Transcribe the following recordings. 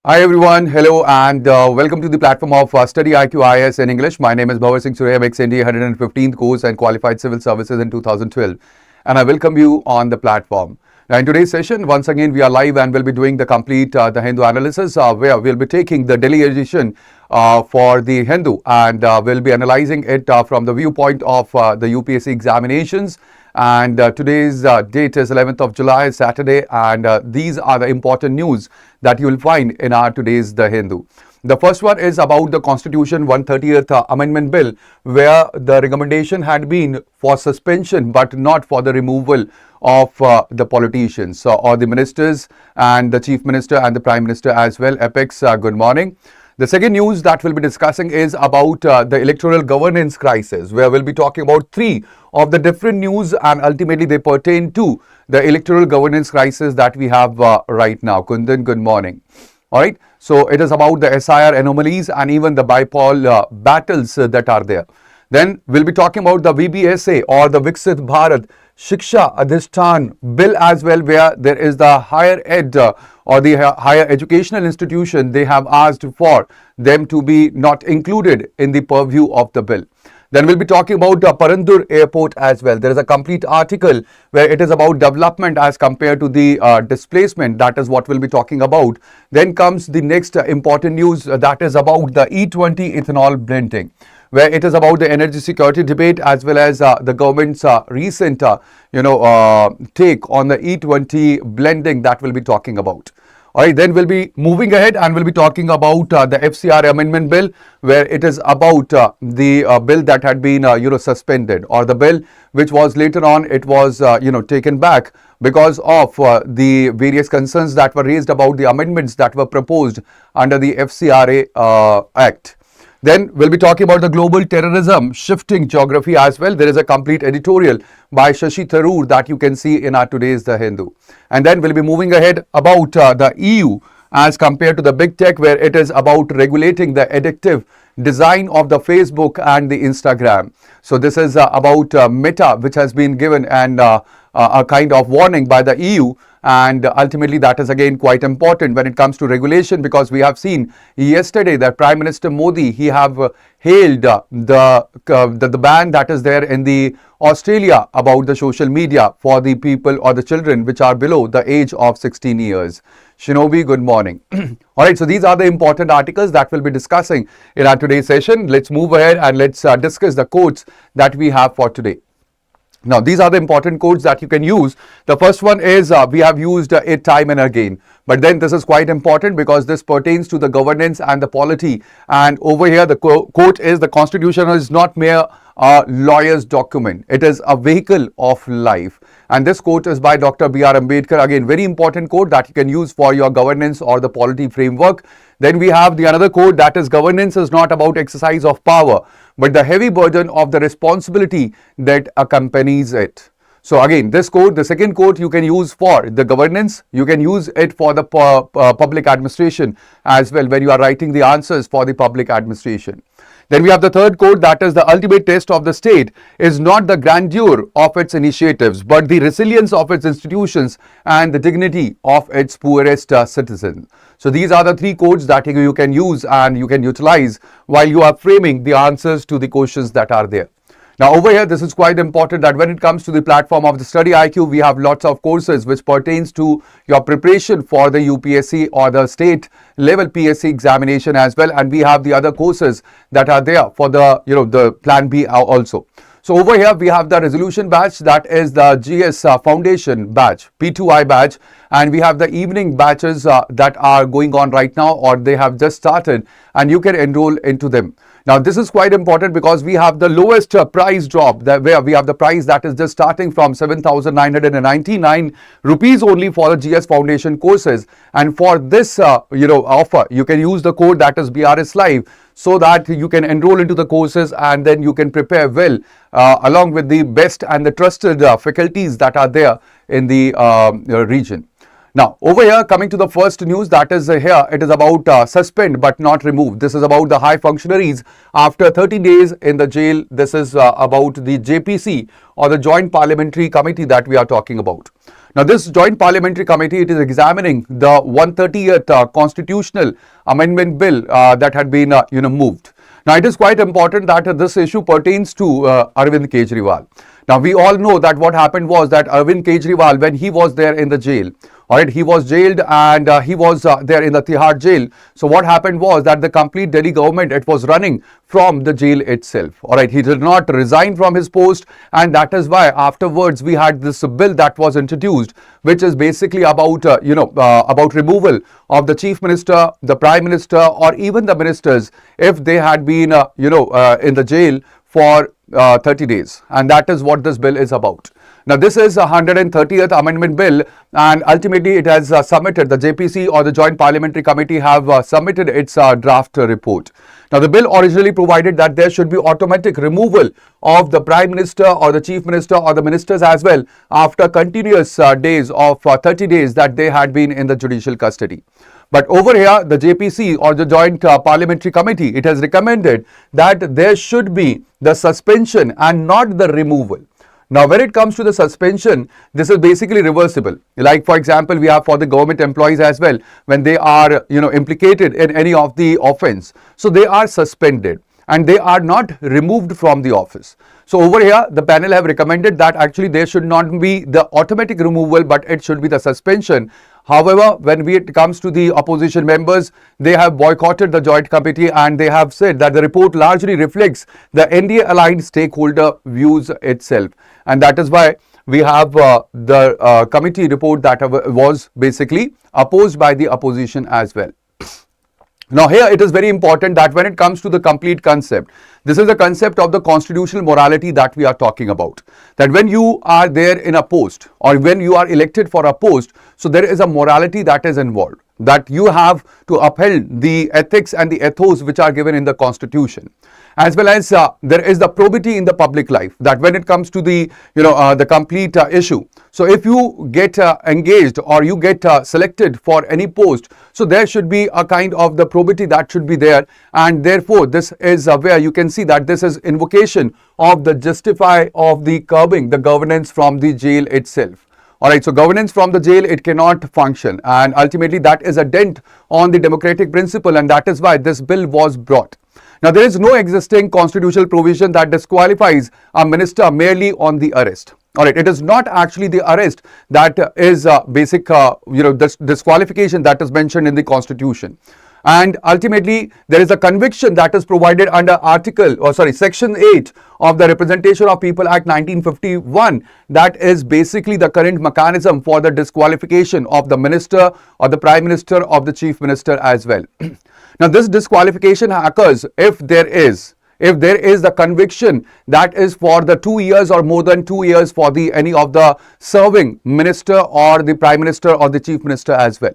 Hi everyone, hello and welcome to the platform of StudyIQ IAS in English. My name is Bhanwar Singh. Today I'm ex-NDA 115th course and qualified civil services in 2012 and I welcome you on the platform. Now in today's session, once again we are live and we'll be doing the complete the Hindu analysis where we'll be taking the Delhi edition for the Hindu and we'll be analyzing it from the viewpoint of the UPSC examinations. And today's date is 11th of July, Saturday, and these are the important news that you will find in our today's The Hindu. The first one is about the Constitution 130th Amendment Bill, where the recommendation had been for suspension but not for the removal of the politicians or the ministers and the Chief Minister and the Prime Minister as well. Apex, good morning. The second news that we'll be discussing is about the electoral governance crisis, where we'll be talking about three of the different news and ultimately they pertain to the electoral governance crisis that we have right now. Kundan, good morning. All right. So it is about the SIR anomalies and even the bipol battles that are there. Then we'll be talking about the VBSA or the Viksit Bharat Shiksha Adhishtan bill as well, where there is the higher ed or the higher educational institution, they have asked for them to be not included in the purview of the bill. Then we'll be talking about Parandur Airport as well. There is a complete article where it is about development as compared to the displacement. That is what we'll be talking about. Then comes the next important news that is about the E20 ethanol blending, where it is about the energy security debate as well as the government's recent, take on the E20 blending that we'll be talking about. All right, then we'll be moving ahead and we'll be talking about the FCR amendment bill, where it is about the bill that had been, suspended, or the bill which was later on, it was, taken back because of the various concerns that were raised about the amendments that were proposed under the FCRA Act. Then we'll be talking about the global terrorism shifting geography as well. There is a complete editorial by Shashi Tharoor that you can see in our today's The Hindu. And then we'll be moving ahead about the EU as compared to the big tech, where it is about regulating the addictive design of the Facebook and the Instagram. So this is about Meta, which has been given and a kind of warning by the EU. And ultimately that is again quite important when it comes to regulation, because we have seen yesterday that Prime Minister Modi, he have hailed the ban that is there in the Australia about the social media for the people or the children which are below the age of 16 years. Shinobi, good morning. All right, so these are the important articles that we'll be discussing in our today's session. Let's move ahead and let's discuss the quotes that we have for today. Now, these are the important quotes that you can use. The first one is, we have used it time and again. But then this is quite important because this pertains to the governance and the polity. And over here, the quote is, the Constitution is not mere lawyer's document. It is a vehicle of life. And this quote is by Dr. B.R. Ambedkar. Again, very important quote that you can use for your governance or the polity framework. Then we have the another quote that is, governance is not about exercise of power, but the heavy burden of the responsibility that accompanies it. So again, this quote, the second quote, you can use for the governance, you can use it for the public administration as well when you are writing the answers for the public administration. Then we have the third quote that is, the ultimate test of the state is not the grandeur of its initiatives, but the resilience of its institutions and the dignity of its poorest citizens. So these are the three quotes that you can use and you can utilize while you are framing the answers to the questions that are there. Now over here, this is quite important that when it comes to the platform of the StudyIQ, we have lots of courses which pertains to your preparation for the UPSC or the state level PSC examination as well. And we have the other courses that are there for the, the plan B also. So over here, we have the resolution batch, that is the GS foundation batch, P2I batch. And we have the evening batches that are going on right now, or they have just started, and you can enroll into them. Now, this is quite important because we have the lowest price drop, where we have the price that is just starting from 7,999 rupees only for the GS Foundation courses. And for this, offer, you can use the code that is BRS Live, so that you can enroll into the courses and then you can prepare well along with the best and the trusted faculties that are there in the region. Now, over here, coming to the first news, that is here, it is about suspend but not remove. This is about the high functionaries after 30 days in the jail. This is about the JPC or the Joint Parliamentary Committee that we are talking about. Now, this joint parliamentary committee, it is examining the 130th constitutional amendment bill that had been, moved. Now, it is quite important that this issue pertains to Arvind Kejriwal. Now, we all know that what happened was that Arvind Kejriwal, when he was there in the jail, all right, he was jailed and he was there in the Tihar jail. So what happened was that the complete Delhi government, it was running from the jail itself. All right, he did not resign from his post, and that is why afterwards we had this bill that was introduced, which is basically about about removal of the chief minister, the prime minister, or even the ministers if they had been in the jail for 30 days, and that is what this bill is about. Now, this is a 130th amendment bill, and ultimately it has submitted, the JPC or the Joint Parliamentary Committee have submitted its draft report. Now, the bill originally provided that there should be automatic removal of the Prime Minister or the Chief Minister or the ministers as well after continuous days of 30 days that they had been in the judicial custody. But over here, the JPC or the Joint Parliamentary Committee, it has recommended that there should be the suspension and not the removal. Now, when it comes to the suspension, this is basically reversible. Like, for example, we have for the government employees as well, when they are, implicated in any of the offense. So, they are suspended and they are not removed from the office. So, over here, the panel have recommended that actually there should not be the automatic removal, but it should be the suspension. However, when it comes to the opposition members, they have boycotted the joint committee and they have said that the report largely reflects the NDA aligned stakeholder views itself. And that is why we have the committee report that was basically opposed by the opposition as well. Now, here it is very important that when it comes to the complete concept, this is the concept of the constitutional morality that we are talking about. That when you are there in a post or when you are elected for a post, so there is a morality that is involved, that you have to uphold the ethics and the ethos which are given in the constitution. As well as there is the probity in the public life, that when it comes to the the complete issue. So if you get engaged or you get selected for any post, so there should be a kind of the probity that should be there, and therefore this is where you can see that this is invocation of the justify of the curbing the governance from the jail itself. Alright, so governance from the jail, it cannot function, and ultimately that is a dent on the democratic principle, and that is why this bill was brought. Now, there is no existing constitutional provision that disqualifies a minister merely on the arrest. All right, it is not actually the arrest that is basic, this disqualification that is mentioned in the constitution. And ultimately, there is a conviction that is provided under Section 8 of the Representation of People Act 1951. That is basically the current mechanism for the disqualification of the minister or the prime minister of the chief minister as well. Now, this disqualification occurs if there is the conviction that is for the 2 years or more than 2 years for any of the serving minister or the prime minister or the chief minister as well.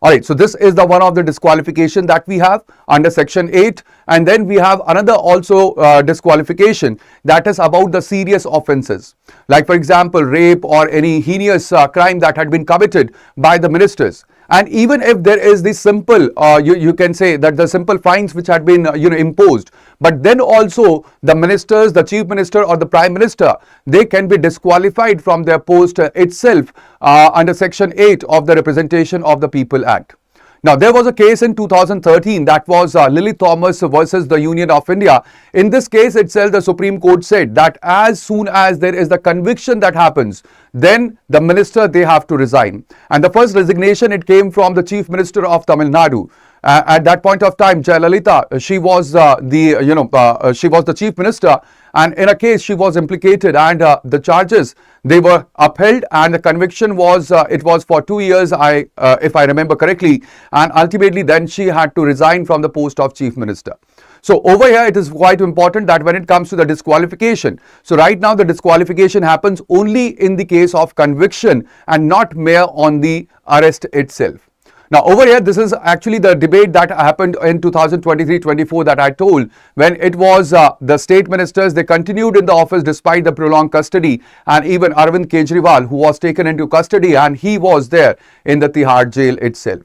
Alright, so this is the one of the disqualification that we have under Section 8, and then we have another also disqualification that is about the serious offences, like for example rape or any heinous crime that had been committed by the ministers. And even if there is the simple, you can say that the simple fines which had been imposed, but then also the ministers, the chief minister or the prime minister, they can be disqualified from their post itself under Section 8 of the Representation of the People Act. Now, there was a case in 2013 that was Lily Thomas versus the Union of India. In this case itself, the Supreme Court said that as soon as there is the conviction that happens, then the minister, they have to resign. And the first resignation, it came from the Chief Minister of Tamil Nadu. At that point of time, Jayalalitha, she was the Chief Minister, and in a case she was implicated, and the charges, they were upheld, and the conviction was it was for 2 years, if I remember correctly, and ultimately then she had to resign from the post of Chief Minister. So over here, it is quite important that when it comes to the disqualification, so right now the disqualification happens only in the case of conviction and not mere on the arrest itself. Now, over here, this is actually the debate that happened in 2023-24 that I told, when it was the state ministers, they continued in the office despite the prolonged custody, and even Arvind Kejriwal, who was taken into custody, and he was there in the Tihar jail itself.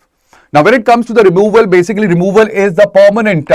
Now, when it comes to the removal, basically removal is the permanent,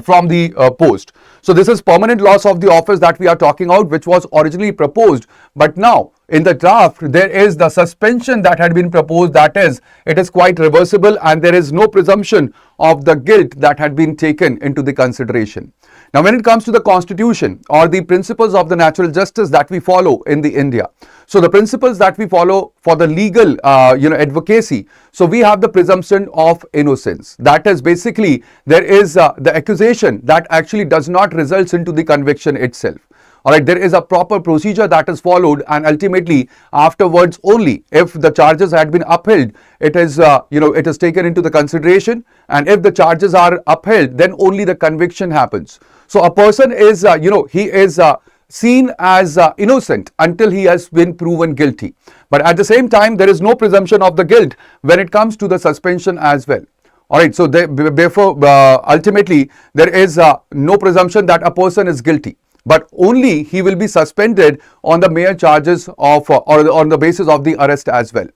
from the post. So this is permanent loss of the office that we are talking about, which was originally proposed. But now in the draft, there is the suspension that had been proposed. That is, it is quite reversible and there is no presumption of the guilt that had been taken into the consideration. Now, when it comes to the constitution or the principles of the natural justice that we follow in the India, so the principles that we follow for the legal, advocacy. So we have the presumption of innocence. That is basically there is the accusation that actually does not result into the conviction itself. All right, there is a proper procedure that is followed, and ultimately afterwards only if the charges had been upheld, it is it is taken into the consideration, and if the charges are upheld, then only the conviction happens. So a person is he is seen as innocent until he has been proven guilty. But at the same time, there is no presumption of the guilt when it comes to the suspension as well. All right, so therefore, ultimately, there is no presumption that a person is guilty, but only he will be suspended on the mere charges of or on the basis of the arrest as well.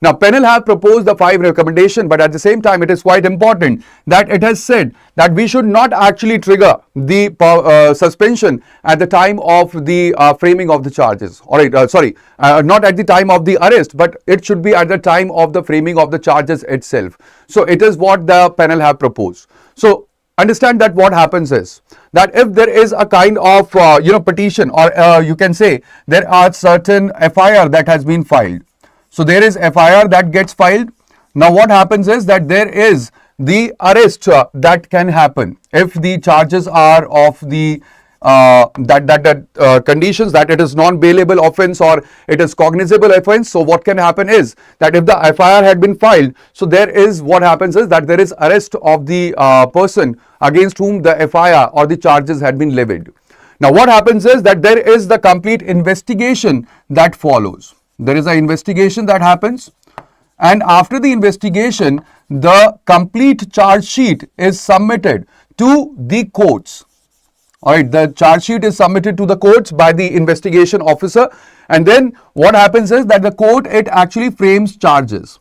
Now, panel have proposed the 5 recommendations, but at the same time, it is quite important that it has said that we should not actually trigger the suspension at the time of the framing of the charges. All right, not at the time of the arrest, but it should be at the time of the framing of the charges itself. So it is what the panel have proposed. So understand that what happens is that if there is a kind of petition, or you can say there are certain FIR that has been filed. So there is FIR that gets filed. Now what happens is that there is the arrest that can happen if the charges are of the conditions that it is non-bailable offence or it is cognizable offence. So what can happen is that if the FIR had been filed, so there is what happens is that there is arrest of the person against whom the FIR or the charges had been levied. Now what happens is that there is the complete investigation that follows. There is an investigation that happens, and after the investigation, the complete charge sheet is submitted to the courts. All right, the charge sheet is submitted to the courts by the investigation officer, and then what happens is that the court, it actually frames charges.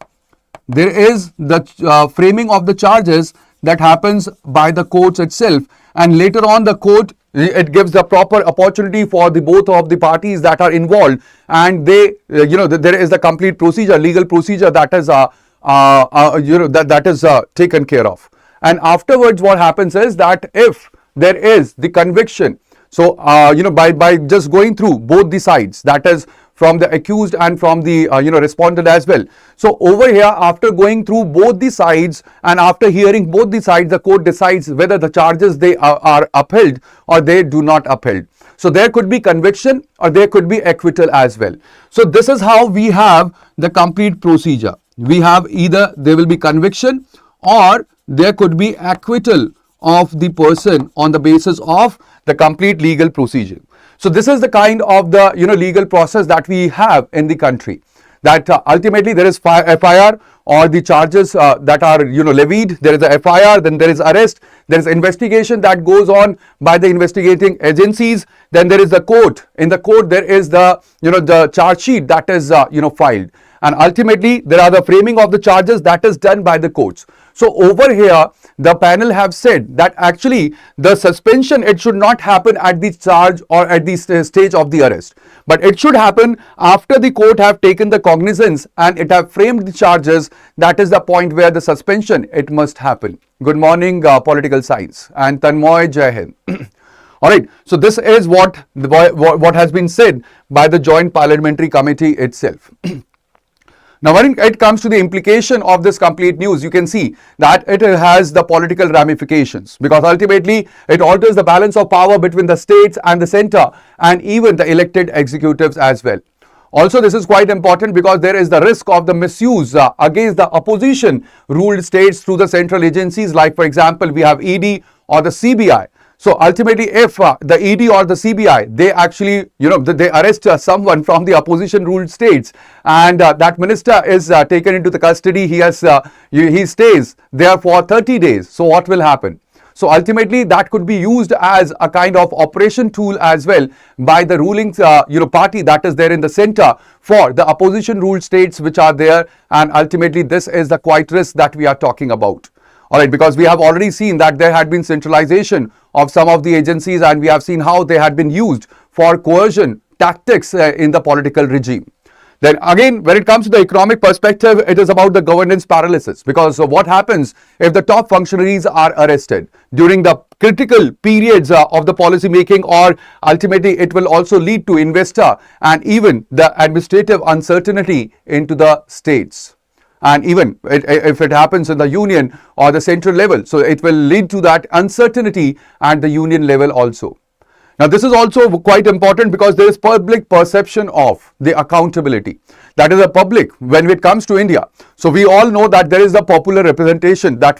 There is the framing of the charges that happens by the courts itself, and later on the court, it gives the proper opportunity for the both of the parties that are involved, and they there is the complete procedure, legal procedure that is taken care of. And afterwards what happens is that if there is the conviction, so by just going through both the sides, that is from the accused and from the respondent as well. So over here, after going through both the sides and after hearing both the sides, the court decides whether the charges they are upheld or they do not upheld. So there could be conviction or there could be acquittal as well. So this is how we have the complete procedure. We have either there will be conviction or there could be acquittal of the person on the basis of the complete legal procedure. So this is the kind of the legal process that we have in the country, that ultimately there is FIR or the charges that are levied. There is a FIR, then there is arrest, there is investigation that goes on by the investigating agencies, then there is the court. In the court there is the the charge sheet that is filed, and ultimately there are the framing of the charges that is done by the courts. So over here, the panel have said that actually the suspension, it should not happen at the charge or at the stage of the arrest, but it should happen after the court have taken the cognizance and it have framed the charges. That is the point where the suspension, it must happen. Good morning, political science, and Tanmoy, Jai Hind. All right, so this is what has been said by the Joint Parliamentary Committee itself. Now, when it comes to the implication of this complete news, you can see that it has the political ramifications, because ultimately it alters the balance of power between the states and the center and even the elected executives as well. Also, this is quite important because there is the risk of the misuse against the opposition ruled states through the central agencies, like for example, we have ED or the CBI. So ultimately, if the ED or the CBI, they actually, they arrest someone from the opposition ruled states, and that minister is taken into the custody, he stays there for 30 days. So what will happen? So ultimately that could be used as a kind of operation tool as well by the ruling party that is there in the center for the opposition ruled states which are there, and ultimately this is the quite risk that we are talking about. Alright, because we have already seen that there had been centralization of some of the agencies, and we have seen how they had been used for coercion tactics in the political regime. Then again, when it comes to the economic perspective, it is about the governance paralysis, because what happens if the top functionaries are arrested during the critical periods of the policy making, or ultimately it will also lead to investor and even the administrative uncertainty into the states. And even if it happens in the union or the central level, so it will lead to that uncertainty at the union level also. Now, this is also quite important because there is public perception of the accountability. That is the public when it comes to India. So we all know that there is the popular representation that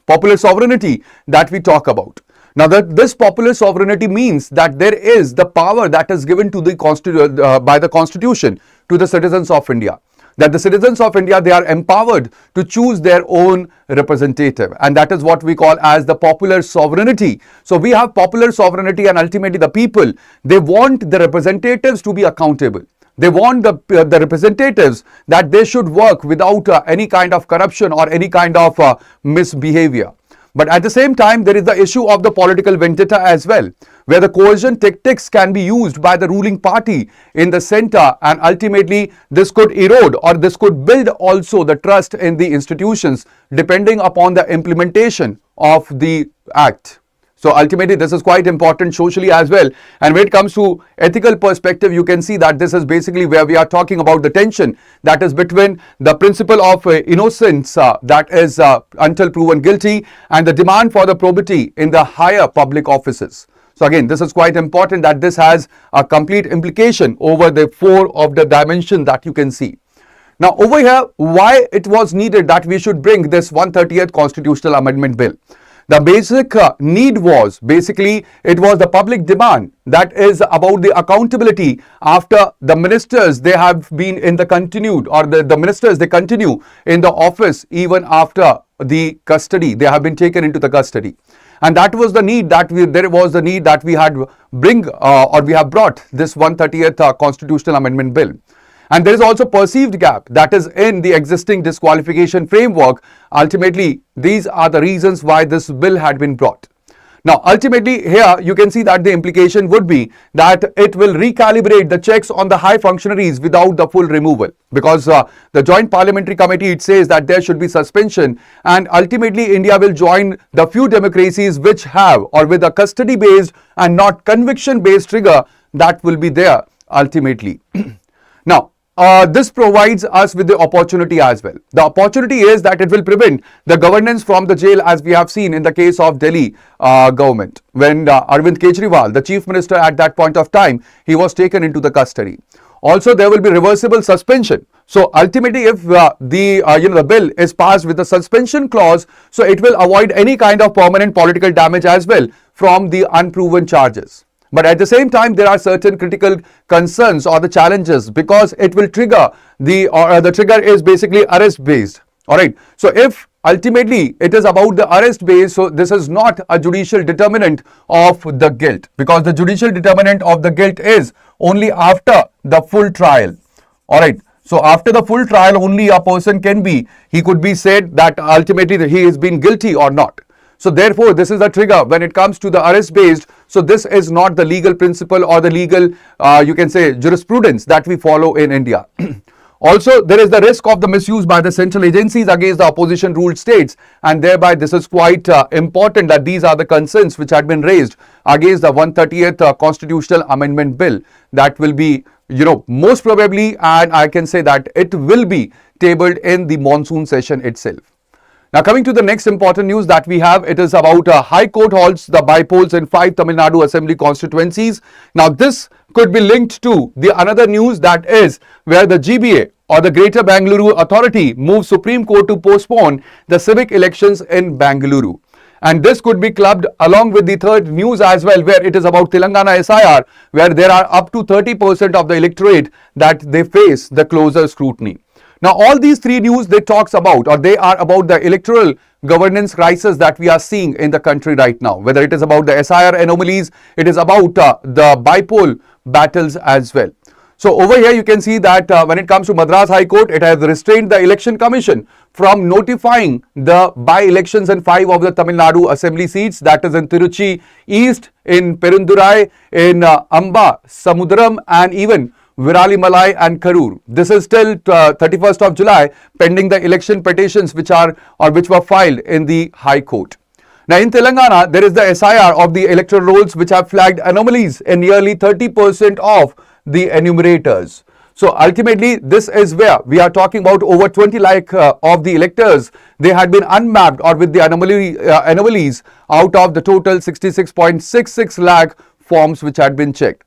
popular sovereignty that we talk about. Now, this popular sovereignty means that there is the power that is given to the by the Constitution to the citizens of India. That the citizens of India, they are empowered to choose their own representative, and that is what we call as the popular sovereignty. So we have popular sovereignty, and ultimately the people, they want the representatives to be accountable. They want the representatives that they should work without any kind of corruption or any kind of misbehavior. But at the same time, there is the issue of the political vendetta as well, where the coercion tactics can be used by the ruling party in the center, and ultimately this could erode or this could build also the trust in the institutions depending upon the implementation of the act. So ultimately this is quite important socially as well. And when it comes to ethical perspective, you can see that this is basically where we are talking about the tension that is between the principle of innocence, that is until proven guilty, and the demand for the probity in the higher public offices. So again, this is quite important that this has a complete implication over the four of the dimension that you can see. Now over here, why it was needed that we should bring this 130th Constitutional Amendment Bill. The basic need was basically it was the public demand that is about the accountability after the ministers they have been in the continued, or the ministers they continue in the office even after the custody, they have been taken into the custody. And that was the need that we had we have brought this 130th Constitutional Amendment Bill. And there is also perceived gap that is in the existing disqualification framework. Ultimately, these are the reasons why this bill had been brought. Now, ultimately here you can see that the implication would be that it will recalibrate the checks on the high functionaries without the full removal, because the Joint Parliamentary Committee, it says that there should be suspension, and ultimately India will join the few democracies which have or with a custody based and not conviction based trigger that will be there ultimately. Now, this provides us with the opportunity as well. The opportunity is that it will prevent the governance from the jail, as we have seen in the case of Delhi government, when Arvind Kejriwal, the chief minister at that point of time, he was taken into the custody. Also, there will be reversible suspension. So ultimately, if the bill is passed with the suspension clause, so it will avoid any kind of permanent political damage as well from the unproven charges. But at the same time, there are certain critical concerns or the challenges, because it will trigger the trigger is basically arrest based. All right. So if ultimately it is about the arrest based, so this is not a judicial determinant of the guilt, because the judicial determinant of the guilt is only after the full trial. All right. So after the full trial, only a person he could be said that ultimately he has been guilty or not. So therefore, this is the trigger when it comes to the arrest based. So this is not the legal principle or the legal, you can say, jurisprudence that we follow in India. Also, there is the risk of the misuse by the central agencies against the opposition ruled states, and thereby this is quite important that these are the concerns which had been raised against the 130th Constitutional Amendment Bill that will be, most probably, and I can say that it will be tabled in the monsoon session itself. Now coming to the next important news that we have, it is about High Court halts the bypolls in 5 Tamil Nadu Assembly constituencies. Now this could be linked to the another news that is where the GBA or the Greater Bangalore Authority moves Supreme Court to postpone the civic elections in Bangalore. And this could be clubbed along with the third news as well, where it is about Telangana SIR, where there are up to 30% of the electorate that they face the closer scrutiny. Now, all these three news they talks about, or they are about the electoral governance crisis that we are seeing in the country right now. Whether it is about the SIR anomalies, it is about the bipole battles as well. So over here you can see that when it comes to Madras High Court, it has restrained the Election Commission from notifying the by-elections in 5 of the Tamil Nadu assembly seats, that is in Tiruchi East, in Perundurai, in Amba, Samudram, and even Viralimalai and Karur. This is till 31st of July, pending the election petitions which were filed in the High Court. Now in Telangana, there is the SIR of the electoral rolls which have flagged anomalies in nearly 30% of the enumerators. So ultimately, this is where we are talking about over 20 lakh of the electors. They had been unmapped or with the anomalies out of the total 66.66 lakh forms which had been checked.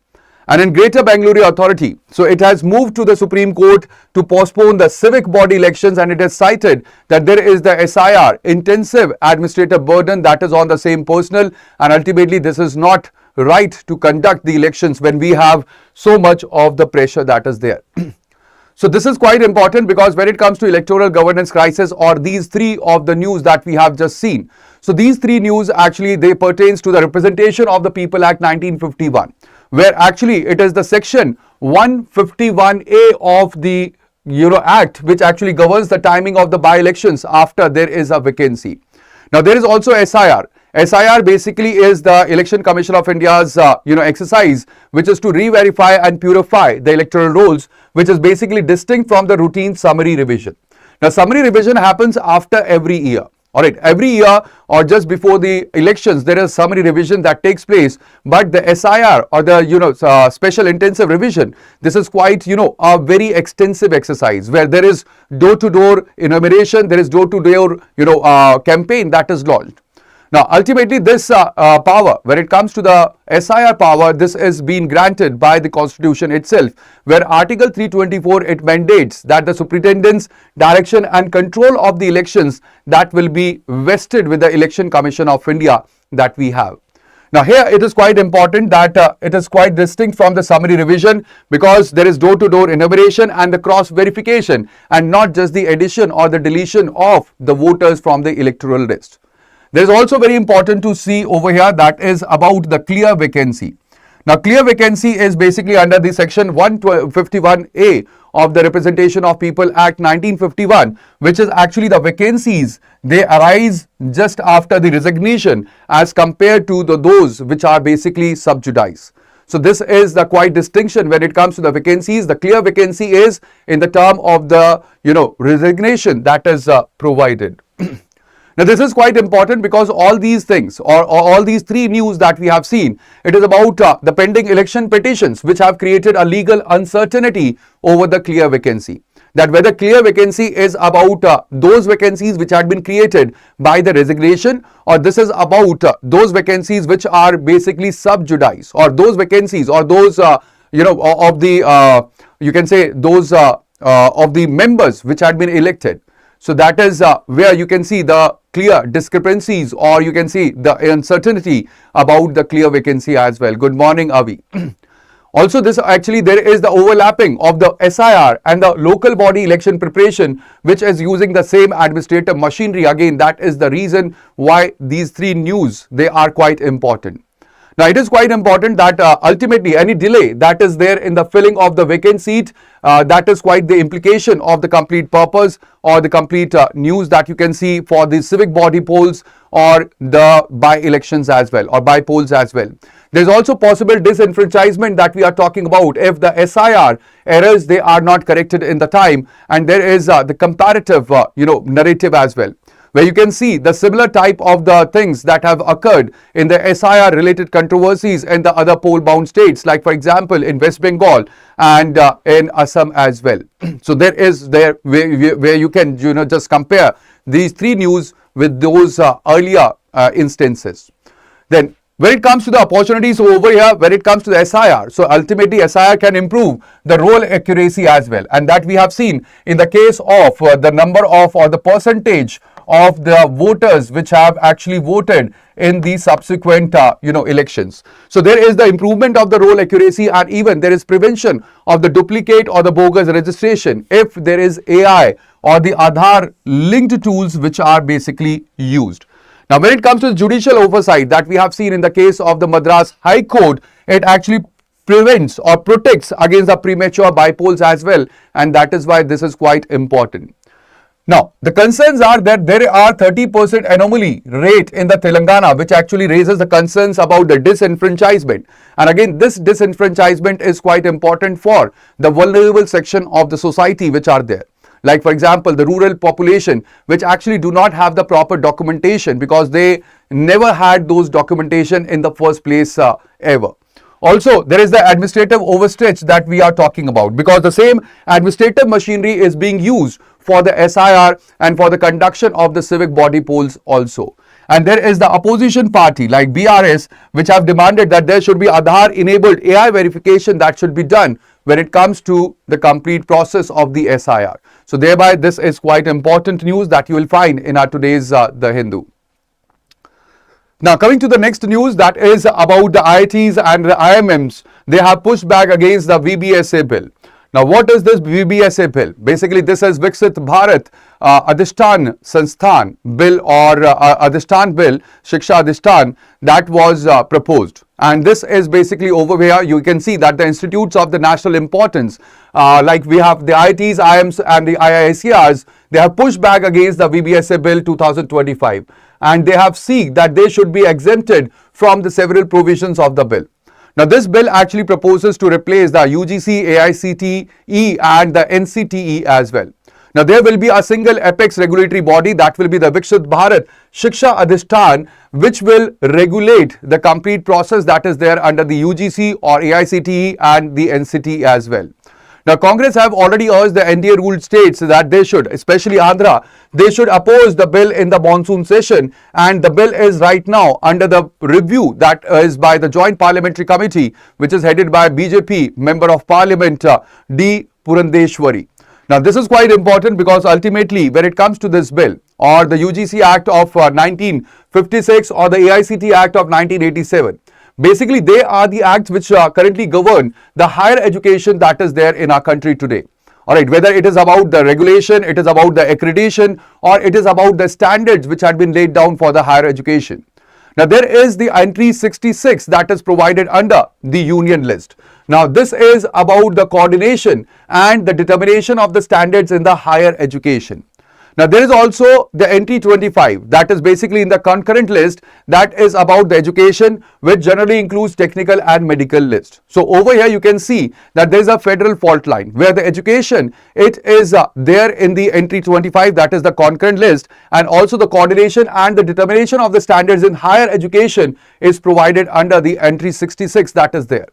And in Greater Bengaluru Authority, so it has moved to the Supreme Court to postpone the civic body elections, and it has cited that there is the SIR, intensive administrative burden, that is on the same personnel, and ultimately this is not right to conduct the elections when we have so much of the pressure that is there. So this is quite important because when it comes to electoral governance crisis, or these three of the news that we have just seen. So these three news actually they pertains to the Representation of the People Act 1951, where actually it is the section 151A of the Act which actually governs the timing of the by-elections after there is a vacancy. Now there is also SIR. SIR basically is the Election Commission of India's exercise which is to re-verify and purify the electoral rolls, which is basically distinct from the routine summary revision. Now summary revision happens after every year. Alright, every year or just before the elections, there is summary revision that takes place, but the SIR or the special intensive revision, this is quite a very extensive exercise where there is door-to-door enumeration, there is door-to-door campaign that is launched. Now, ultimately, this power, when it comes to the SIR power, this is being granted by the Constitution itself, where Article 324, it mandates that the superintendent's direction and control of the elections that will be vested with the Election Commission of India that we have. Now, here it is quite important that it is quite distinct from the summary revision because there is door-to-door enumeration and the cross-verification and not just the addition or the deletion of the voters from the electoral list. There is also very important to see over here that is about the clear vacancy. Now, clear vacancy is basically under the section 151A of the Representation of People Act 1951, which is actually the vacancies, they arise just after the resignation as compared to those which are basically sub judice. So this is the quite distinction when it comes to the vacancies. The clear vacancy is in the term of the resignation that is provided. Now, this is quite important because all these things or all these three news that we have seen, it is about the pending election petitions which have created a legal uncertainty over the clear vacancy. That whether clear vacancy is about those vacancies which had been created by the resignation, or this is about those vacancies which are basically sub judice, or those vacancies or those of the you can say those of the members which had been elected. So that is where you can see the clear discrepancies, or you can see the uncertainty about the clear vacancy as well. Good morning, Avi. Also, this actually there is the overlapping of the SIR and the local body election preparation, which is using the same administrative machinery. Again, that is the reason why these three news, they are quite important. Now, it is quite important that ultimately any delay that is there in the filling of the vacant seat, that is quite the implication of the complete purpose or the complete news that you can see for the civic body polls or the by-elections as well, or by-polls as well. There is also possible disenfranchisement that we are talking about if the SIR errors, they are not corrected in the time, and there is the comparative narrative as well, where you can see the similar type of the things that have occurred in the SIR related controversies in the other poll bound states, like for example in West Bengal and in Assam as well. So there is where you can just compare these three news with those earlier instances. Then when it comes to the opportunities over here, when it comes to the SIR, so ultimately SIR can improve the roll accuracy as well, and that we have seen in the case of the number of or the percentage of the voters which have actually voted in the subsequent elections. So there is the improvement of the roll accuracy, and even there is prevention of the duplicate or the bogus registration if there is AI or the Aadhaar linked tools which are basically used. Now, when it comes to judicial oversight that we have seen in the case of the Madras High Court, it actually prevents or protects against the premature bypolls as well, and that is why this is quite important. Now, the concerns are that there are 30% anomaly rate in the Telangana, which actually raises the concerns about the disenfranchisement. And again, this disenfranchisement is quite important for the vulnerable section of the society which are there. Like, for example, the rural population, which actually do not have the proper documentation because they never had those documentation in the first place ever. Also, there is the administrative overstretch that we are talking about, because the same administrative machinery is being used for the SIR and for the conduction of the civic body polls also. And there is the opposition party like BRS, which have demanded that there should be Aadhaar enabled AI verification that should be done when it comes to the complete process of the SIR. So thereby, this is quite important news that you will find in our today's The Hindu. Now, coming to the next news, that is about the IITs and the IIMs. They have pushed back against the VBSA bill. Now, what is this VBSA bill? Basically, this is Viksit Bharat Adhishtan Sansthan bill, or Adhishtan bill, Shiksha Adhishtan, that was proposed. And this is basically over here. You can see that the institutes of the national importance, like we have the IITs, IIMs and the IISCRs, they have pushed back against the VBSA bill 2025. And they have said that they should be exempted from the several provisions of the bill. Now, this bill actually proposes to replace the UGC, AICTE and the NCTE as well. Now, there will be a single apex regulatory body, that will be the Viksit Bharat Shiksha Adhishtan, which will regulate the complete process that is there under the UGC or AICTE and the NCTE as well. Now, Congress have already urged the NDA ruled states that they should, especially Andhra, they should oppose the bill in the monsoon session, and the bill is right now under the review that is by the Joint Parliamentary Committee, which is headed by BJP Member of Parliament D. Purandeshwari. Now, this is quite important because ultimately when it comes to this bill or the UGC Act of 1956 or the AICTE Act of 1987, basically, they are the acts which currently govern the higher education that is there in our country today. Alright, whether it is about the regulation, it is about the accreditation, or it is about the standards which had been laid down for the higher education. Now, there is the entry 66 that is provided under the union list. Now, this is about the coordination and the determination of the standards in the higher education. Now, there is also the entry 25 that is basically in the concurrent list, that is about the education, which generally includes technical and medical list. So over here you can see that there is a federal fault line where the education, it is there in the entry 25, that is the concurrent list, and also the coordination and the determination of the standards in higher education is provided under the entry 66 that is there.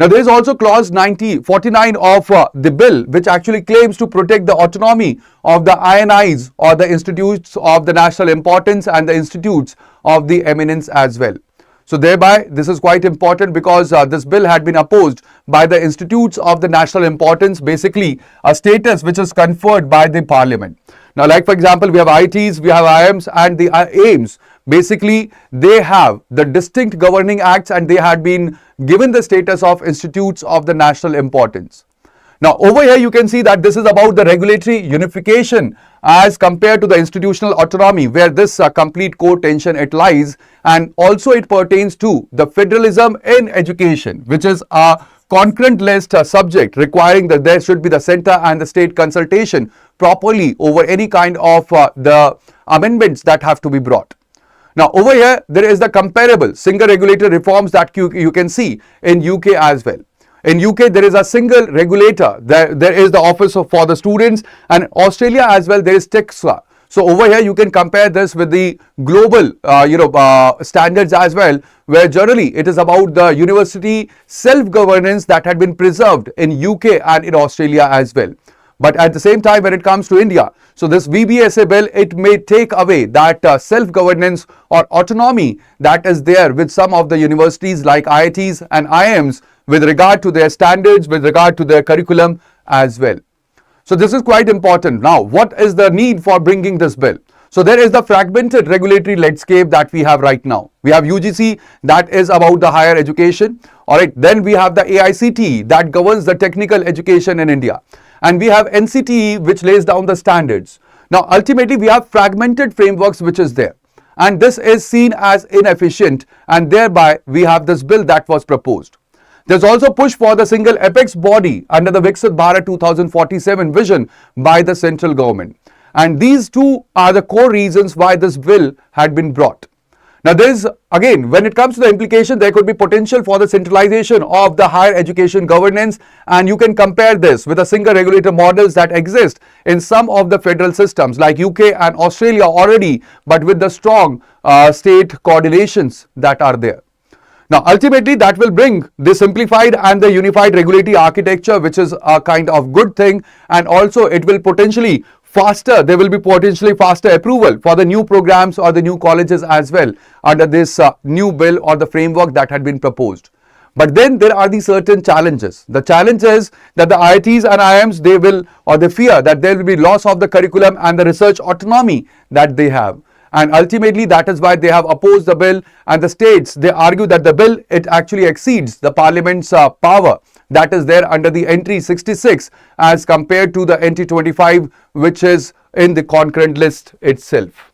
Now, there is also clause 49 of the bill, which actually claims to protect the autonomy of the INIs or the institutes of the national importance and the institutes of the eminence as well. So thereby, this is quite important because this bill had been opposed by the institutes of the national importance, basically a status which is conferred by the parliament. Now, like for example, we have IITs, we have IIMs and the AIMs. Basically, they have the distinct governing acts and they had been given the status of institutes of the national importance. Now, over here you can see that this is about the regulatory unification as compared to the institutional autonomy, where this complete core tension it lies, and also it pertains to the federalism in education, which is a concurrent list subject requiring that there should be the center and the state consultation properly over any kind of the amendments that have to be brought. Now, over here, there is the comparable single regulator reforms that you can see in UK as well. In UK, there is a single regulator. There is the Office for the Students, and Australia as well, there is TEXA. So over here, you can compare this with the global, standards as well, where generally it is about the university self-governance that had been preserved in UK and in Australia as well. But at the same time, when it comes to India, so this VBSA bill, it may take away that self-governance or autonomy that is there with some of the universities like IITs and IIMs with regard to their standards, with regard to their curriculum as well. So this is quite important. Now, what is the need for bringing this bill? So there is the fragmented regulatory landscape that we have right now. We have UGC that is about the higher education. All right. Then we have the AICTE that governs the technical education in India. And we have NCTE which lays down the standards. Now, ultimately, we have fragmented frameworks which is there. And this is seen as inefficient, and thereby we have this bill that was proposed. There's also push for the single apex body under the Viksit Bharat 2047 vision by the central government. And these two are the core reasons why this bill had been brought. Now, there is, again, when it comes to the implication, there could be potential for the centralization of the higher education governance, and you can compare this with the single regulator models that exist in some of the federal systems like UK and Australia already, but with the strong state coordinations that are there. Now, ultimately, that will bring the simplified and the unified regulatory architecture, which is a kind of good thing, and also it will potentially there will be potentially faster approval for the new programs or the new colleges as well under this new bill or the framework that had been proposed. But then there are these certain challenges. The challenge is that the IITs and IIMs, they fear that there will be loss of the curriculum and the research autonomy that they have. And ultimately, that is why they have opposed the bill, and the states, they argue that the bill, it actually exceeds the parliament's power that is there under the entry 66 as compared to the entry 25, which is in the concurrent list itself.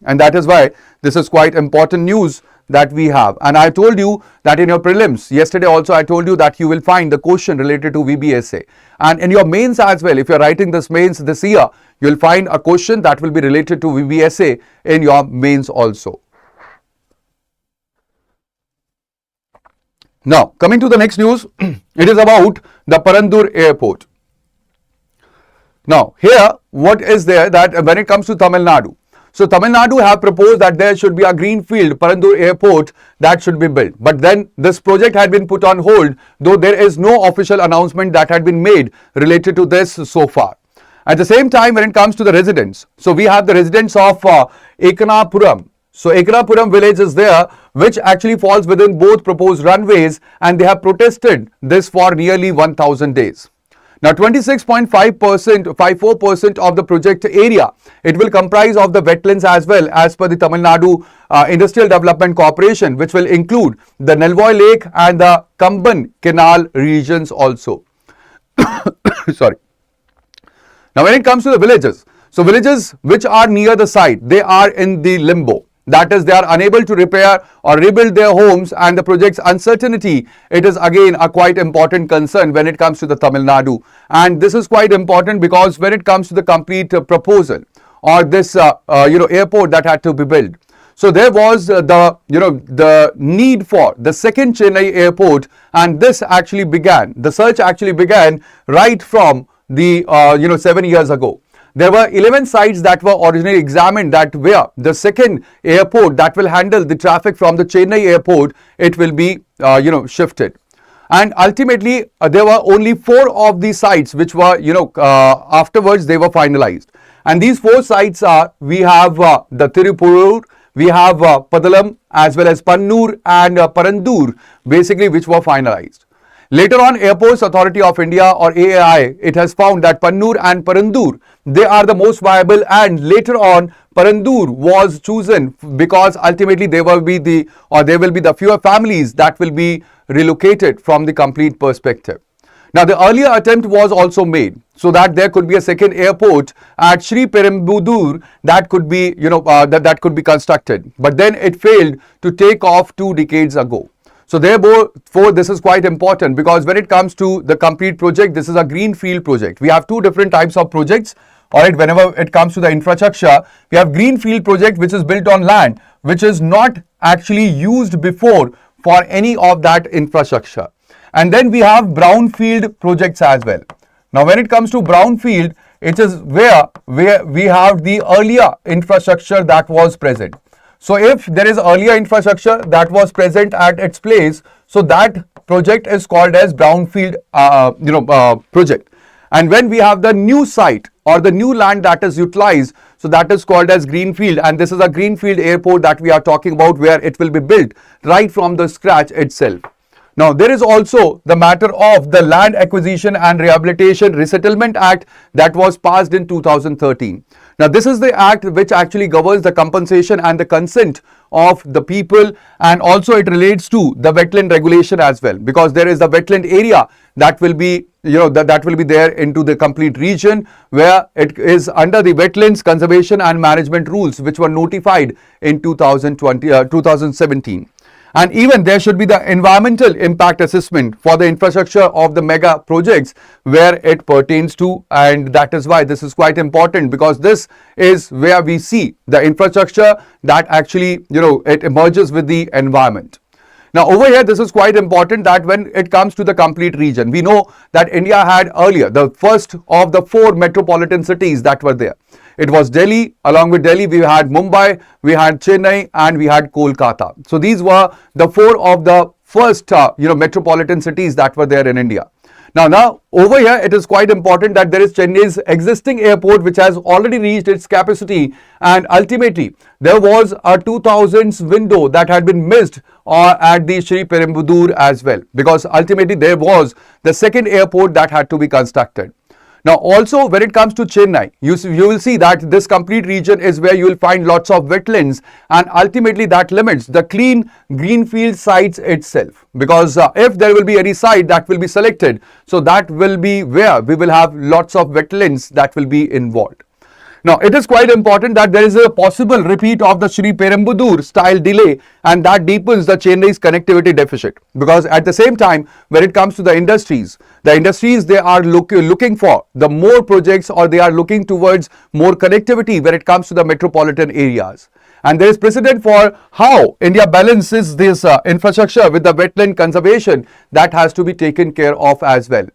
And that is why this is quite important news that we have. And I told you that in your prelims, yesterday also I told you that you will find the question related to VBSA. And in your mains as well, if you're writing this mains this year, you'll find a question that will be related to VBSA in your mains also. Now, coming to the next news, it is about the Parandur airport. Now, here, what is there that when it comes to Tamil Nadu? So, Tamil Nadu have proposed that there should be a greenfield Parandur airport that should be built. But then this project had been put on hold, though there is no official announcement that had been made related to this so far. At the same time, when it comes to the residents, so we have the residents of Ekanapuram. So, Ekanapuram village is there, which actually falls within both proposed runways, and they have protested this for nearly 1,000 days. Now, 26.54% of the project area, it will comprise of the wetlands as well as per the Tamil Nadu Industrial Development Corporation, which will include the Nelvoy Lake and the Kamban Canal regions also. Sorry. Now, when it comes to the villages, so villages which are near the site, they are in the limbo. That is, they are unable to repair or rebuild their homes, and the project's uncertainty, it is again a quite important concern when it comes to the Tamil Nadu. And this is quite important because when it comes to the complete proposal or this airport that had to be built, so there was the need for the second Chennai airport, and this actually began, the search actually began right from the 7 years ago. There were 11 sites that were originally examined that where the second airport that will handle the traffic from the Chennai airport, it will be shifted. And ultimately, there were only 4 of these sites which were, afterwards they were finalized. And these 4 sites are, we have the Tirupurur, we have Padalam as well as Pannur and Parandur, basically which were finalized. Later on, Airports Authority of India or AAI, it has found that Pannur and Parandur, they are the most viable, and later on Parandur was chosen because ultimately there will be the fewer families that will be relocated from the complete perspective. Now, the earlier attempt was also made so that there could be a second airport at Sri Perumbudur that could be that could be constructed, but then it failed to take off 2 decades ago. So therefore, this is quite important because when it comes to the complete project, this is a greenfield project. We have 2 different types of projects. All right, whenever it comes to the infrastructure, we have greenfield project which is built on land which is not actually used before for any of that infrastructure. And then we have brownfield projects as well. Now, when it comes to brownfield, it is where we have the earlier infrastructure that was present. So, if there is earlier infrastructure that was present at its place, so that project is called as brownfield project. And when we have the new site or the new land that is utilized, so that is called as greenfield, and this is a greenfield airport that we are talking about where it will be built right from the scratch itself. Now, there is also the matter of the Land Acquisition and Rehabilitation Resettlement Act that was passed in 2013. Now, this is the act which actually governs the compensation and the consent of the people, and also it relates to the wetland regulation as well, because there is the wetland area that will be that will be there into the complete region, where it is under the wetlands conservation and management rules which were notified in 2017. And even there should be the environmental impact assessment for the infrastructure of the mega projects where it pertains to, and that is why this is quite important, because this is where we see the infrastructure that actually it emerges with the environment. Now, over here, this is quite important that when it comes to the complete region, we know that India had earlier the first of the 4 metropolitan cities that were there. It was Delhi. Along with Delhi, we had Mumbai, we had Chennai, and we had Kolkata. So these were the 4 of the first metropolitan cities that were there in India. Now over here, it is quite important that there is Chennai's existing airport which has already reached its capacity, and ultimately there was a 2000s window that had been missed at the Sri Perumbudur as well, because ultimately there was the second airport that had to be constructed. Now, also when it comes to Chennai, you will see that this complete region is where you will find lots of wetlands, and ultimately that limits the clean greenfield sites itself, because if there will be any site that will be selected, so that will be where we will have lots of wetlands that will be involved. Now, it is quite important that there is a possible repeat of the Sri Perumbudur style delay, and that deepens the Chennai's connectivity deficit, because at the same time, when it comes to the industries they are looking for the more projects, or they are looking towards more connectivity when it comes to the metropolitan areas. And there is precedent for how India balances this infrastructure with the wetland conservation that has to be taken care of as well.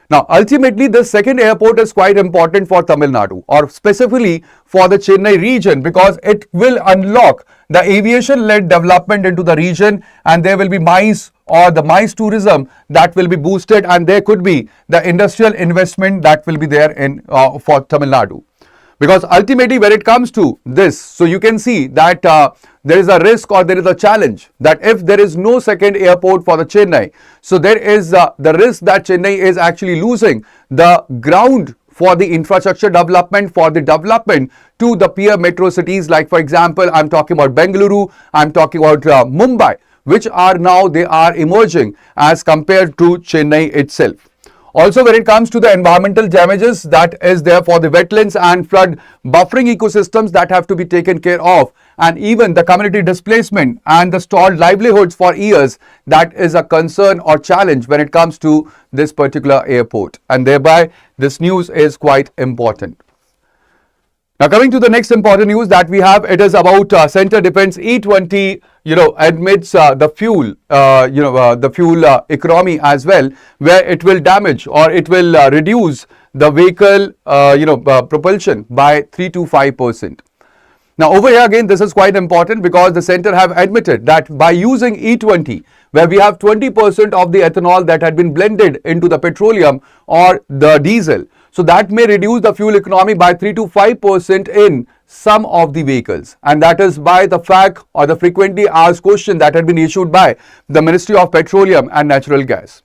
Now, ultimately, the second airport is quite important for Tamil Nadu, or specifically for the Chennai region, because it will unlock the aviation-led development into the region, and there will be MICE or the MICE tourism that will be boosted, and there could be the industrial investment that will be there in for Tamil Nadu. Because ultimately when it comes to this, so you can see that there is a risk, or there is a challenge, that if there is no second airport for the Chennai, so there is the risk that Chennai is actually losing the ground for the infrastructure development, for the development to the peer metro cities, like for example, I'm talking about Bengaluru, I'm talking about Mumbai, which are now they are emerging as compared to Chennai itself. Also, when it comes to the environmental damages that is there for the wetlands and flood buffering ecosystems that have to be taken care of, and even the community displacement and the stalled livelihoods for years, that is a concern or challenge when it comes to this particular airport, and thereby this news is quite important. Now, coming to the next important news that we have, it is about Center Defense E20, admits the fuel, the fuel economy as well, where it will damage, or it will reduce the vehicle, propulsion by 3 to 5%. Now, over here again, this is quite important, because the center have admitted that by using E20, where we have 20% of the ethanol that had been blended into the petroleum or the diesel, so that may reduce the fuel economy by 3 to 5% in some of the vehicles. And that is by the fact, or the frequently asked question that had been issued by the Ministry of Petroleum and Natural Gas.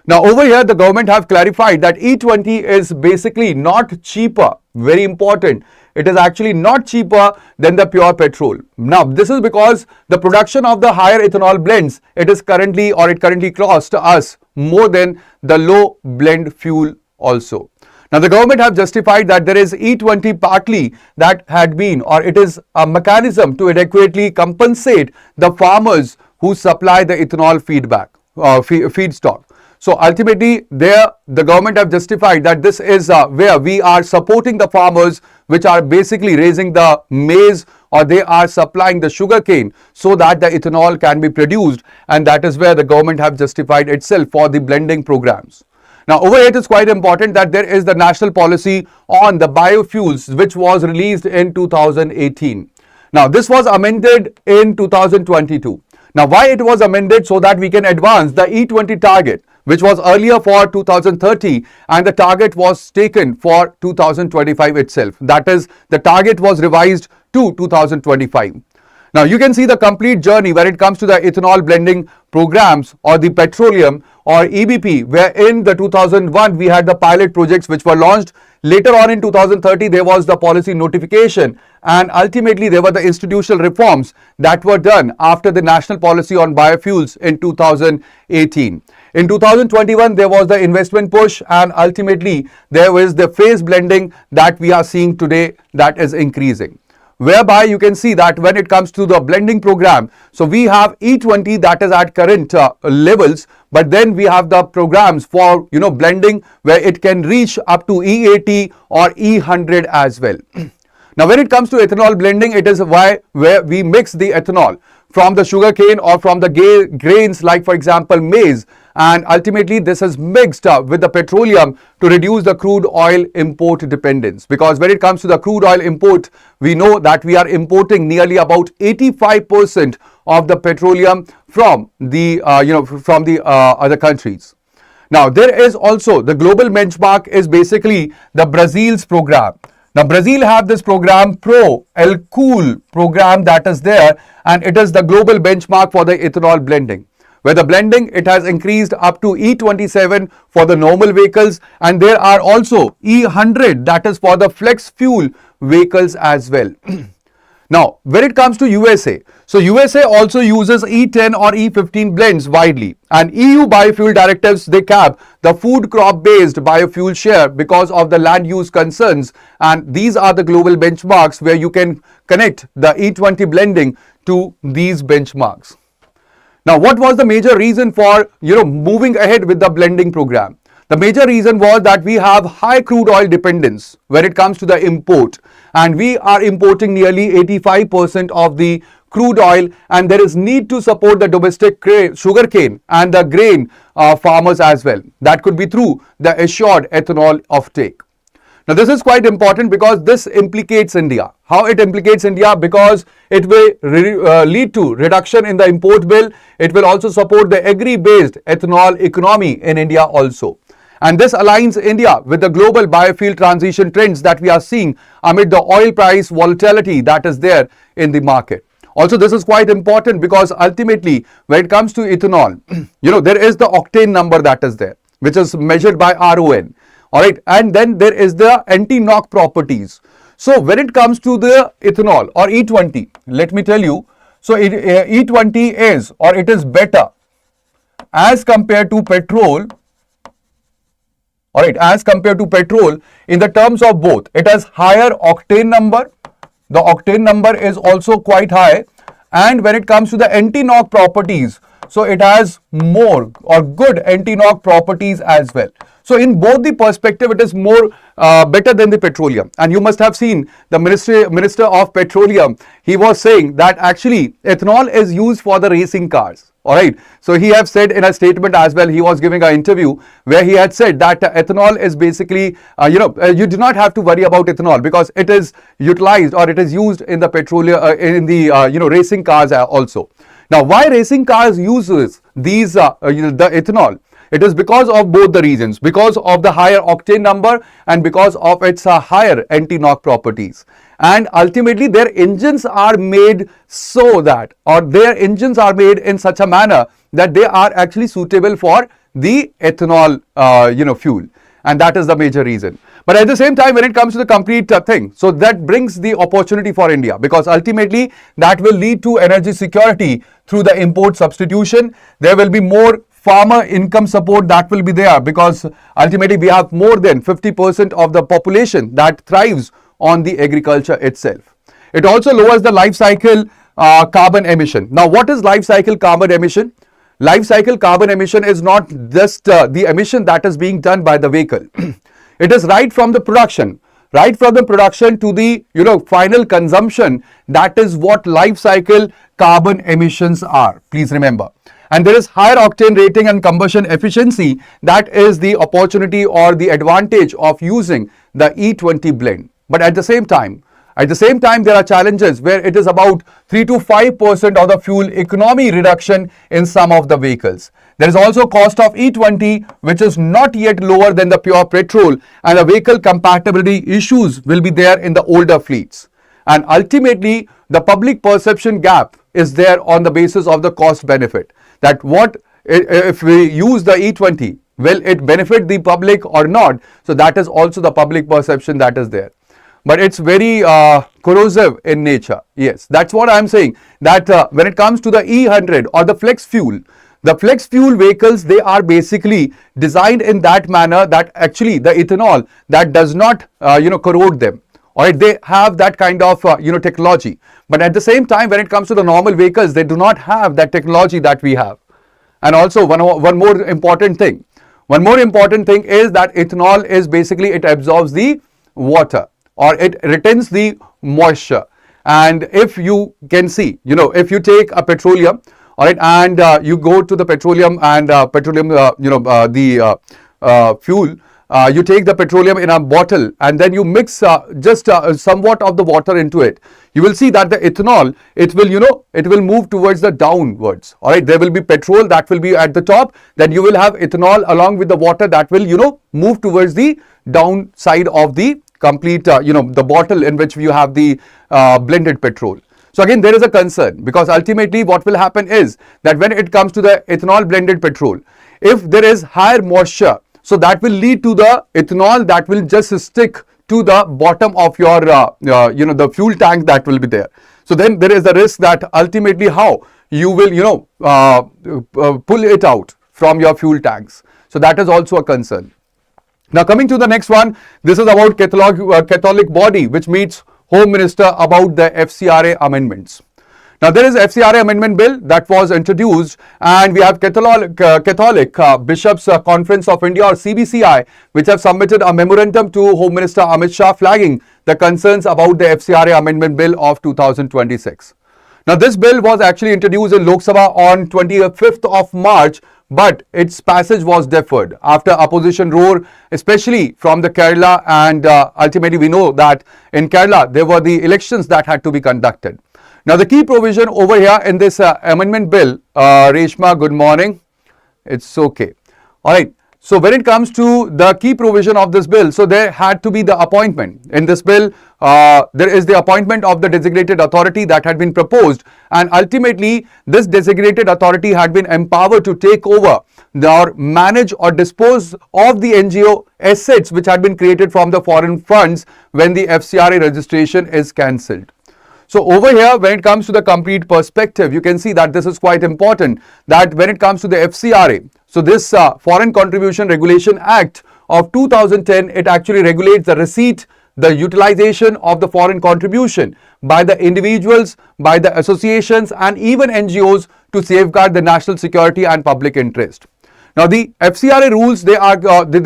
Now, over here, the government have clarified that E20 is basically not cheaper. Very important. It is actually not cheaper than the pure petrol. Now, this is because the production of the higher ethanol blends, it currently costs us more than the low blend fuel also. Now, the government have justified that there is E20 partly that had been, or it is a mechanism to adequately compensate the farmers who supply the ethanol feedstock. So ultimately, there the government have justified that this is where we are supporting the farmers which are basically raising the maize, or they are supplying the sugar cane so that the ethanol can be produced, and that is where the government have justified itself for the blending programs. Now, over here it is quite important that there is the national policy on the biofuels which was released in 2018. Now, this was amended in 2022. Now, why it was amended? So that we can advance the E20 target, which was earlier for 2030, and the target was taken for 2025 itself. That is, the target was revised to 2025. Now you can see the complete journey when it comes to the ethanol blending programs or the petroleum or EBP, where in the 2001 we had the pilot projects which were launched. Later on in 2030 there was the policy notification, and ultimately there were the institutional reforms that were done after the national policy on biofuels in 2018. In 2021 there was the investment push, and ultimately there was the phase blending that we are seeing today that is increasing, whereby you can see that when it comes to the blending program, so we have E20 that is at current levels, but then we have the programs for blending where it can reach up to E80 or E100 as well. Now when it comes to ethanol blending, it is where we mix the ethanol from the sugarcane or from the grains like for example maize, and ultimately this is mixed with the petroleum to reduce the crude oil import dependence, because when it comes to the crude oil import, we know that we are importing nearly about 85% of the petroleum from the other countries. Now there is also the global benchmark is basically the Brazil's program. Now Brazil have this program Pro El Cool program that is there, and it is the global benchmark for the ethanol blending, where the blending it has increased up to E27 for the normal vehicles, and there are also E100 that is for the flex fuel vehicles as well. Now when it comes to USA, so USA also uses E10 or E15 blends widely, and EU biofuel directives they cap the food crop based biofuel share because of the land use concerns, and these are the global benchmarks where you can connect the E20 blending to these benchmarks. Now what was the major reason for moving ahead with the blending program? The major reason was that we have high crude oil dependence when it comes to the import, and we are importing nearly 85% of the crude oil, and there is need to support the domestic sugarcane and the grain farmers as well. That could be through the assured ethanol offtake. Now this is quite important because this implicates India. How it implicates India? Because it will lead to reduction in the import bill. It will also support the agri-based ethanol economy in India also. And this aligns India with the global biofuel transition trends that we are seeing amid the oil price volatility that is there in the market. Also, this is quite important because ultimately when it comes to ethanol, there is the octane number that is there, which is measured by RON. Alright, and then there is the anti-knock properties. So when it comes to the ethanol or E20, let me tell you, so E20 is or it is better as compared to petrol. Alright, as compared to petrol in the terms of both, it has higher octane number. The octane number is also quite high, and when it comes to the anti-knock properties, so it has more or good anti-knock properties as well. So in both the perspective, it is more better than the petroleum. And you must have seen the Minister of Petroleum. He was saying that actually ethanol is used for the racing cars. Alright, so he have said in a statement as well, he was giving an interview where he had said that ethanol is basically, you do not have to worry about ethanol because it is utilized or it is used in the petroleum, in the, racing cars also. Now, why racing cars uses these, the ethanol? It is because of both the reasons, because of the higher octane number and because of its higher anti-knock properties. And ultimately their engines are made so that, or their engines are made in such a manner that they are actually suitable for the ethanol, fuel. And that is the major reason. But at the same time, when it comes to the complete thing, so that brings the opportunity for India, because ultimately that will lead to energy security through the import substitution. There will be more farmer income support that will be there, because ultimately we have more than 50% of the population that thrives on the agriculture itself. It also lowers the life cycle carbon emission. Now, what is life cycle carbon emission? Life cycle carbon emission is not just the emission that is being done by the vehicle. It is right from the production to the final consumption. That is what life cycle carbon emissions are. Please remember. And there is higher octane rating and combustion efficiency. That is the opportunity or the advantage of using the E20 blend. But at the same time, there are challenges where it is about 3 to 5% of the fuel economy reduction in some of the vehicles. There is also cost of E20, which is not yet lower than the pure petrol, and the vehicle compatibility issues will be there in the older fleets. And ultimately, the public perception gap is there on the basis of the cost benefit, that what if we use the E20, will it benefit the public or not? So that is also the public perception that is there. But it's very corrosive in nature. Yes, that's what I'm saying, that when it comes to the E100 or the flex fuel vehicles, they are basically designed in that manner that actually the ethanol that does not corrode them. Alright, they have that kind of technology. But at the same time, when it comes to the normal vehicles, they do not have that technology that we have. And also one more important thing is that ethanol is basically, it absorbs the water, or it retains the moisture. And if you can see, if you take a petroleum, all right, and you go to the petroleum and fuel, you take the petroleum in a bottle and then you mix just somewhat of the water into it. You will see that the ethanol, it will move towards the downwards. All right, there will be petrol that will be at the top. Then you will have ethanol along with the water that will move towards the downside of the complete the bottle in which you have the blended petrol. So again, there is a concern, because ultimately what will happen is that when it comes to the ethanol blended petrol, if there is higher moisture, so that will lead to the ethanol that will just stick to the bottom of your the fuel tank that will be there. So then there is the risk that ultimately how you will pull it out from your fuel tanks. So that is also a concern. Now coming to the next one, this is about Catholic body which meets Home Minister about the FCRA amendments. Now there is FCRA amendment bill that was introduced, and we have Catholic Bishops Conference of India, or CBCI, which have submitted a memorandum to Home Minister Amit Shah flagging the concerns about the FCRA amendment bill of 2026. Now this bill was actually introduced in Lok Sabha on 25th of March, but its passage was deferred after opposition roar, especially from the Kerala, and ultimately we know that in Kerala there were the elections that had to be conducted. Now the key provision over here in this amendment bill, Reshma, good morning. It's okay. All right. So when it comes to the key provision of this bill, so there had to be the appointment. In this bill, there is the appointment of the designated authority that had been proposed, and ultimately this designated authority had been empowered to take over or manage or dispose of the NGO assets which had been created from the foreign funds when the FCRA registration is cancelled. So over here, when it comes to the complete perspective, you can see that this is quite important, that when it comes to the FCRA, so this Foreign Contribution Regulation Act of 2010, it actually regulates the receipt, the utilization of the foreign contribution by the individuals, by the associations, and even NGOs to safeguard the national security and public interest. Now the FCRA rules, they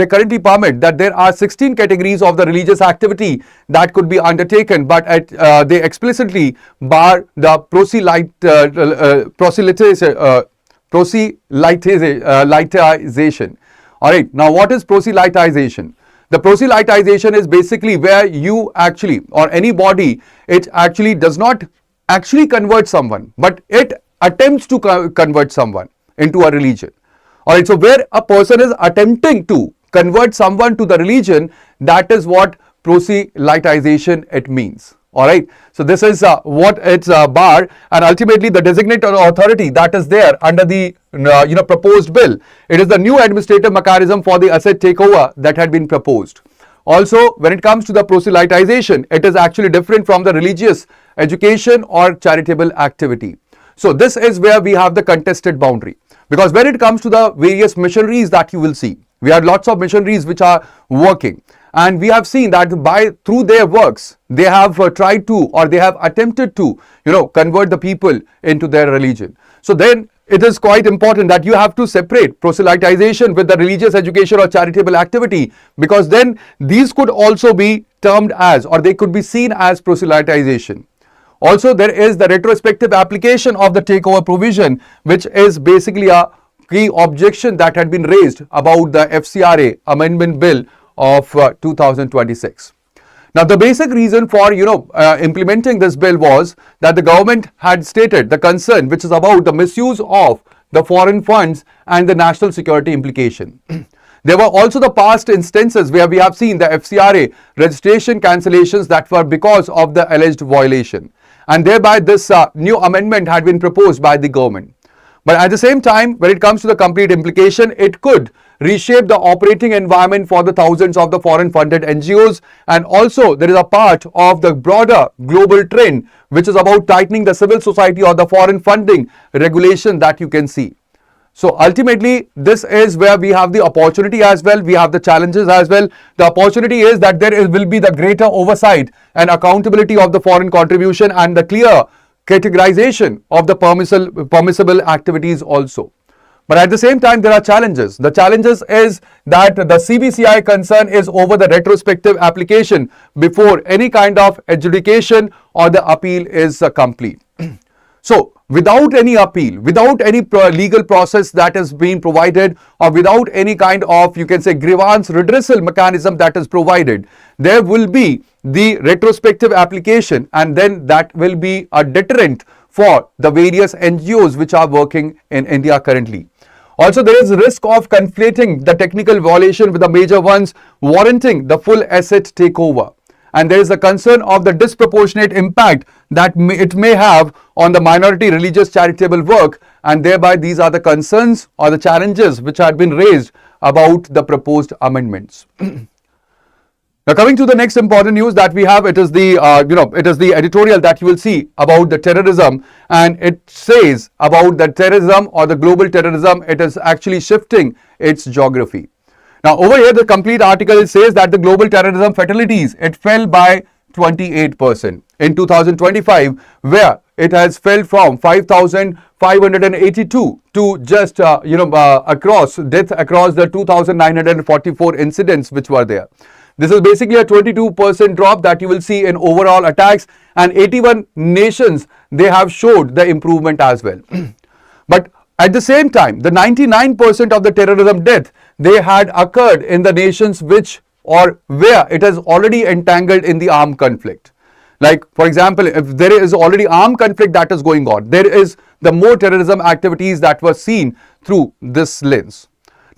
currently permit that there are 16 categories of the religious activity that could be undertaken, but they explicitly bar the proselytization. All right, now what is proselytization? The proselytization is basically where you actually, or anybody, it actually does not actually convert someone, but it attempts to convert someone into a religion. Alright, so where a person is attempting to convert someone to the religion, that is what proselytization it means. Alright, so this is what it's bar, and ultimately the designated authority that is there under the proposed bill, it is the new administrative mechanism for the asset takeover that had been proposed. Also, when it comes to the proselytization, it is actually different from the religious education or charitable activity. So this is where we have the contested boundary. Because when it comes to the various missionaries that you will see, we have lots of missionaries which are working, and we have seen that through their works, they have tried to, or they have attempted to, convert the people into their religion. So then it is quite important that you have to separate proselytization with the religious education or charitable activity, because then these could also be termed as, or they could be seen as proselytization. Also, there is the retrospective application of the takeover provision, which is basically a key objection that had been raised about the FCRA amendment bill of 2026. Now, the basic reason for, implementing this bill was that the government had stated the concern, which is about the misuse of the foreign funds and the national security implication. There were also the past instances where we have seen the FCRA registration cancellations that were because of the alleged violation. and thereby this new amendment had been proposed by the government. But at the same time, when it comes to the complete implication, it could reshape the operating environment for the thousands of the foreign funded NGOs, and also there is a part of the broader global trend which is about tightening the civil society or the foreign funding regulation that you can see. So ultimately, this is where we have the opportunity as well, we have the challenges as well. The opportunity is that will be the greater oversight and accountability of the foreign contribution and the clear categorization of the permissible activities also. But at the same time, there are challenges. The challenges is that the CBCI concern is over the retrospective application before any kind of adjudication or the appeal is complete. So, without any appeal, without any legal process that is being provided, or without any kind of, you can say, grievance redressal mechanism that is provided, there will be the retrospective application, and then that will be a deterrent for the various NGOs which are working in India currently. Also, there is risk of conflating the technical violation with the major ones, warranting the full asset takeover. And there is a concern of the disproportionate impact that it may have on the minority religious charitable work, and thereby these are the concerns or the challenges which had been raised about the proposed amendments. Now, coming to the next important news that we have, it is the editorial that you will see about the terrorism, and it says about the terrorism or the global terrorism, it is actually shifting its geography. Now, over here, the complete article says that the global terrorism fatalities, it fell by 28% in 2025, where it has fell from 5,582 to just, across the 2,944 incidents which were there. This is basically a 22% drop that you will see in overall attacks, and 81 nations, they have showed the improvement as well. But at the same time, the 99% of the terrorism death, they had occurred in the nations which or where it is already entangled in the armed conflict. Like, for example, if there is already armed conflict that is going on, there is the more terrorism activities that were seen through this lens.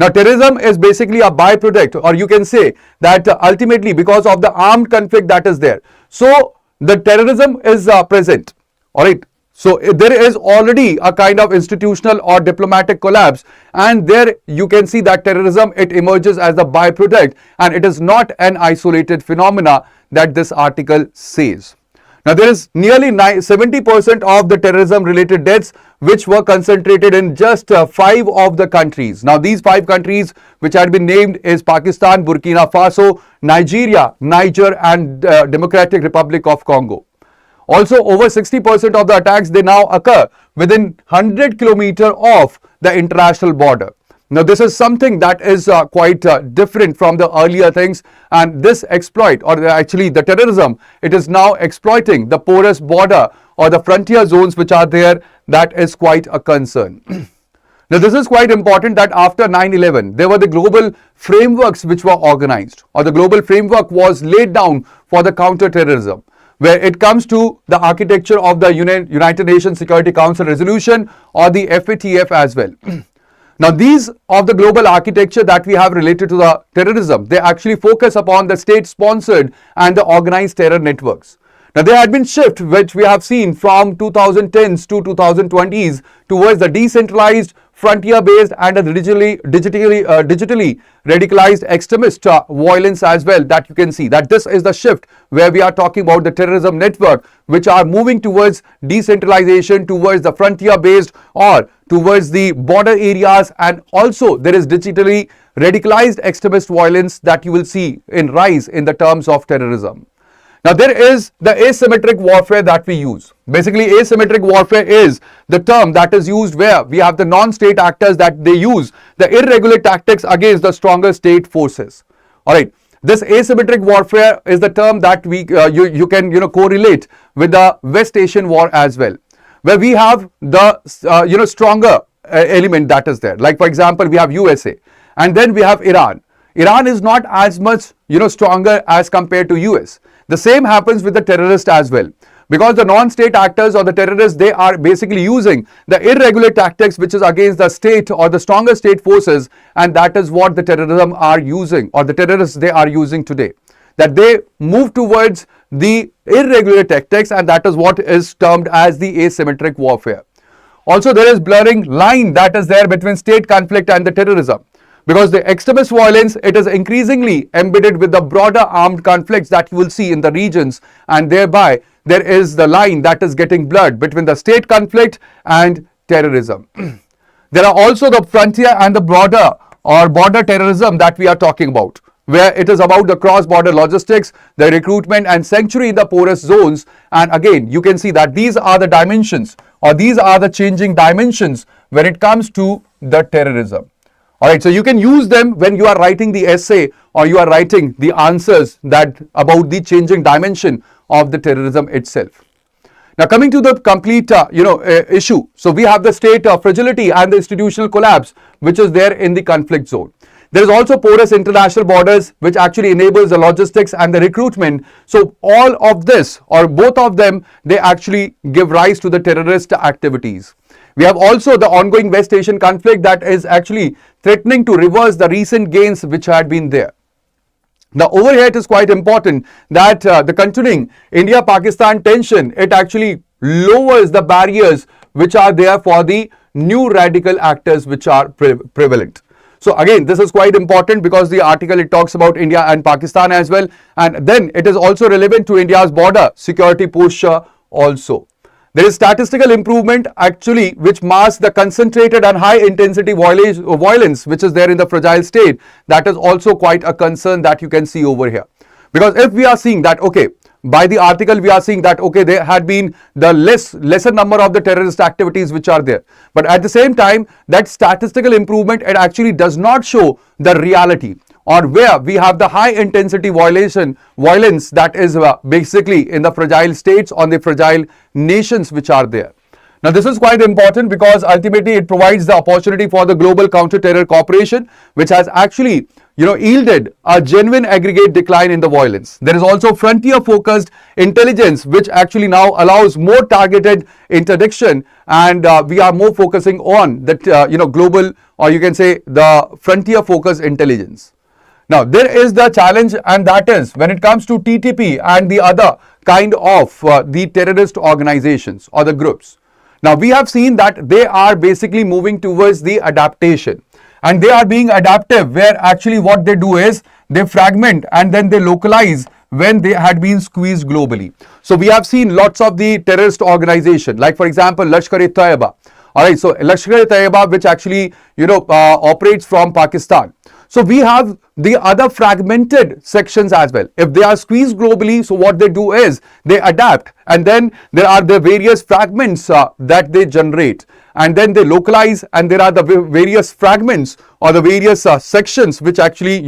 Now, terrorism is basically a byproduct, or you can say that ultimately because of the armed conflict that is there. So, the terrorism is present, all right. So, there is already a kind of institutional or diplomatic collapse, and there you can see that terrorism, it emerges as a byproduct, and it is not an isolated phenomena that this article says. Now, there is nearly 70% of the terrorism related deaths which were concentrated in just 5 of the countries. Now, these 5 countries which had been named is Pakistan, Burkina Faso, Nigeria, Niger, and Democratic Republic of Congo. Also, over 60% of the attacks, they now occur within 100 kilometers of the international border. Now, this is something that is quite different from the earlier things, and this exploit, or actually the terrorism, it is now exploiting the porous border or the frontier zones which are there. That is quite a concern. Now, this is quite important that after 9/11, there were the global frameworks which were organized, or the global framework was laid down for the counter-terrorism, where it comes to the architecture of the United Nations Security Council resolution, or the FATF as well. Now, these of the global architecture that we have related to the terrorism, they actually focus upon the state-sponsored and the organized terror networks. Now, there had been shift which we have seen from 2010s to 2020s towards the decentralized, frontier-based and the digitally radicalized extremist violence as well, that you can see that this is the shift where we are talking about the terrorism network which are moving towards decentralization, towards the frontier-based or towards the border areas, and also there is digitally radicalized extremist violence that you will see in rise in the terms of terrorism. Now, there is the asymmetric warfare that we use. Basically, asymmetric warfare is the term that is used where we have the non-state actors that they use the irregular tactics against the stronger state forces. All right. This asymmetric warfare is the term that you can correlate with the West Asian War as well, where we have the stronger element that is there. Like, for example, we have USA, and then we have Iran. Iran is not as much stronger as compared to US. The same happens with the terrorists as well, because the non-state actors or the terrorists, they are basically using the irregular tactics which is against the state or the stronger state forces, and that is what the terrorism are using, or the terrorists they are using today. That they move towards the irregular tactics, and that is what is termed as the asymmetric warfare. Also, there is blurring line that is there between state conflict and the terrorism, because the extremist violence, it is increasingly embedded with the broader armed conflicts that you will see in the regions, and thereby there is the line that is getting blurred between the state conflict and terrorism. There are also the frontier and the border or border terrorism that we are talking about, where it is about the cross-border logistics, the recruitment and sanctuary in the porous zones. And again, you can see that these are the dimensions, or these are the changing dimensions when it comes to the terrorism. Alright, so you can use them when you are writing the essay or you are writing the answers that about the changing dimension of the terrorism itself. Now, coming to the complete issue, so we have the state fragility and the institutional collapse which is there in the conflict zone. There is also porous international borders which actually enables the logistics and the recruitment. So all of this, or both of them, they actually give rise to the terrorist activities. We have also the ongoing West Asian conflict that is actually threatening to reverse the recent gains which had been there. Now, over here it is quite important that the continuing India-Pakistan tension, it actually lowers the barriers which are there for the new radical actors which are prevalent. So again, this is quite important because the article, it talks about India and Pakistan as well, and then it is also relevant to India's border security posture also. There is statistical improvement actually which masks the concentrated and high intensity violence which is there in the fragile state. That is also quite a concern that you can see over here. Because if we are seeing that, okay, by the article we are seeing that, okay, there had been the lesser number of the terrorist activities which are there. But at the same time, that statistical improvement, it actually does not show the reality, or where we have the high intensity violence that is basically in the fragile states, on the fragile nations which are there. Now, this is quite important because ultimately it provides the opportunity for the global counter-terror cooperation, which has actually yielded a genuine aggregate decline in the violence. There is also frontier-focused intelligence, which actually now allows more targeted interdiction, and we are more focusing on that global, or you can say the frontier-focused intelligence. Now, there is the challenge, and that is when it comes to TTP and the other kind of the terrorist organizations or the groups. Now, we have seen that they are basically moving towards the adaptation, and they are being adaptive, where actually what they do is they fragment and then they localize when they had been squeezed globally. So we have seen lots of the terrorist organization, like for example Lashkar-e-Taiba. Alright, so Lashkar-e-Taiba, which actually operates from Pakistan. So we have the other fragmented sections as well. If they are squeezed globally, so what they do is they adapt, and then there are the various fragments that they generate, and then they localize, and there are the various fragments or the various sections which actually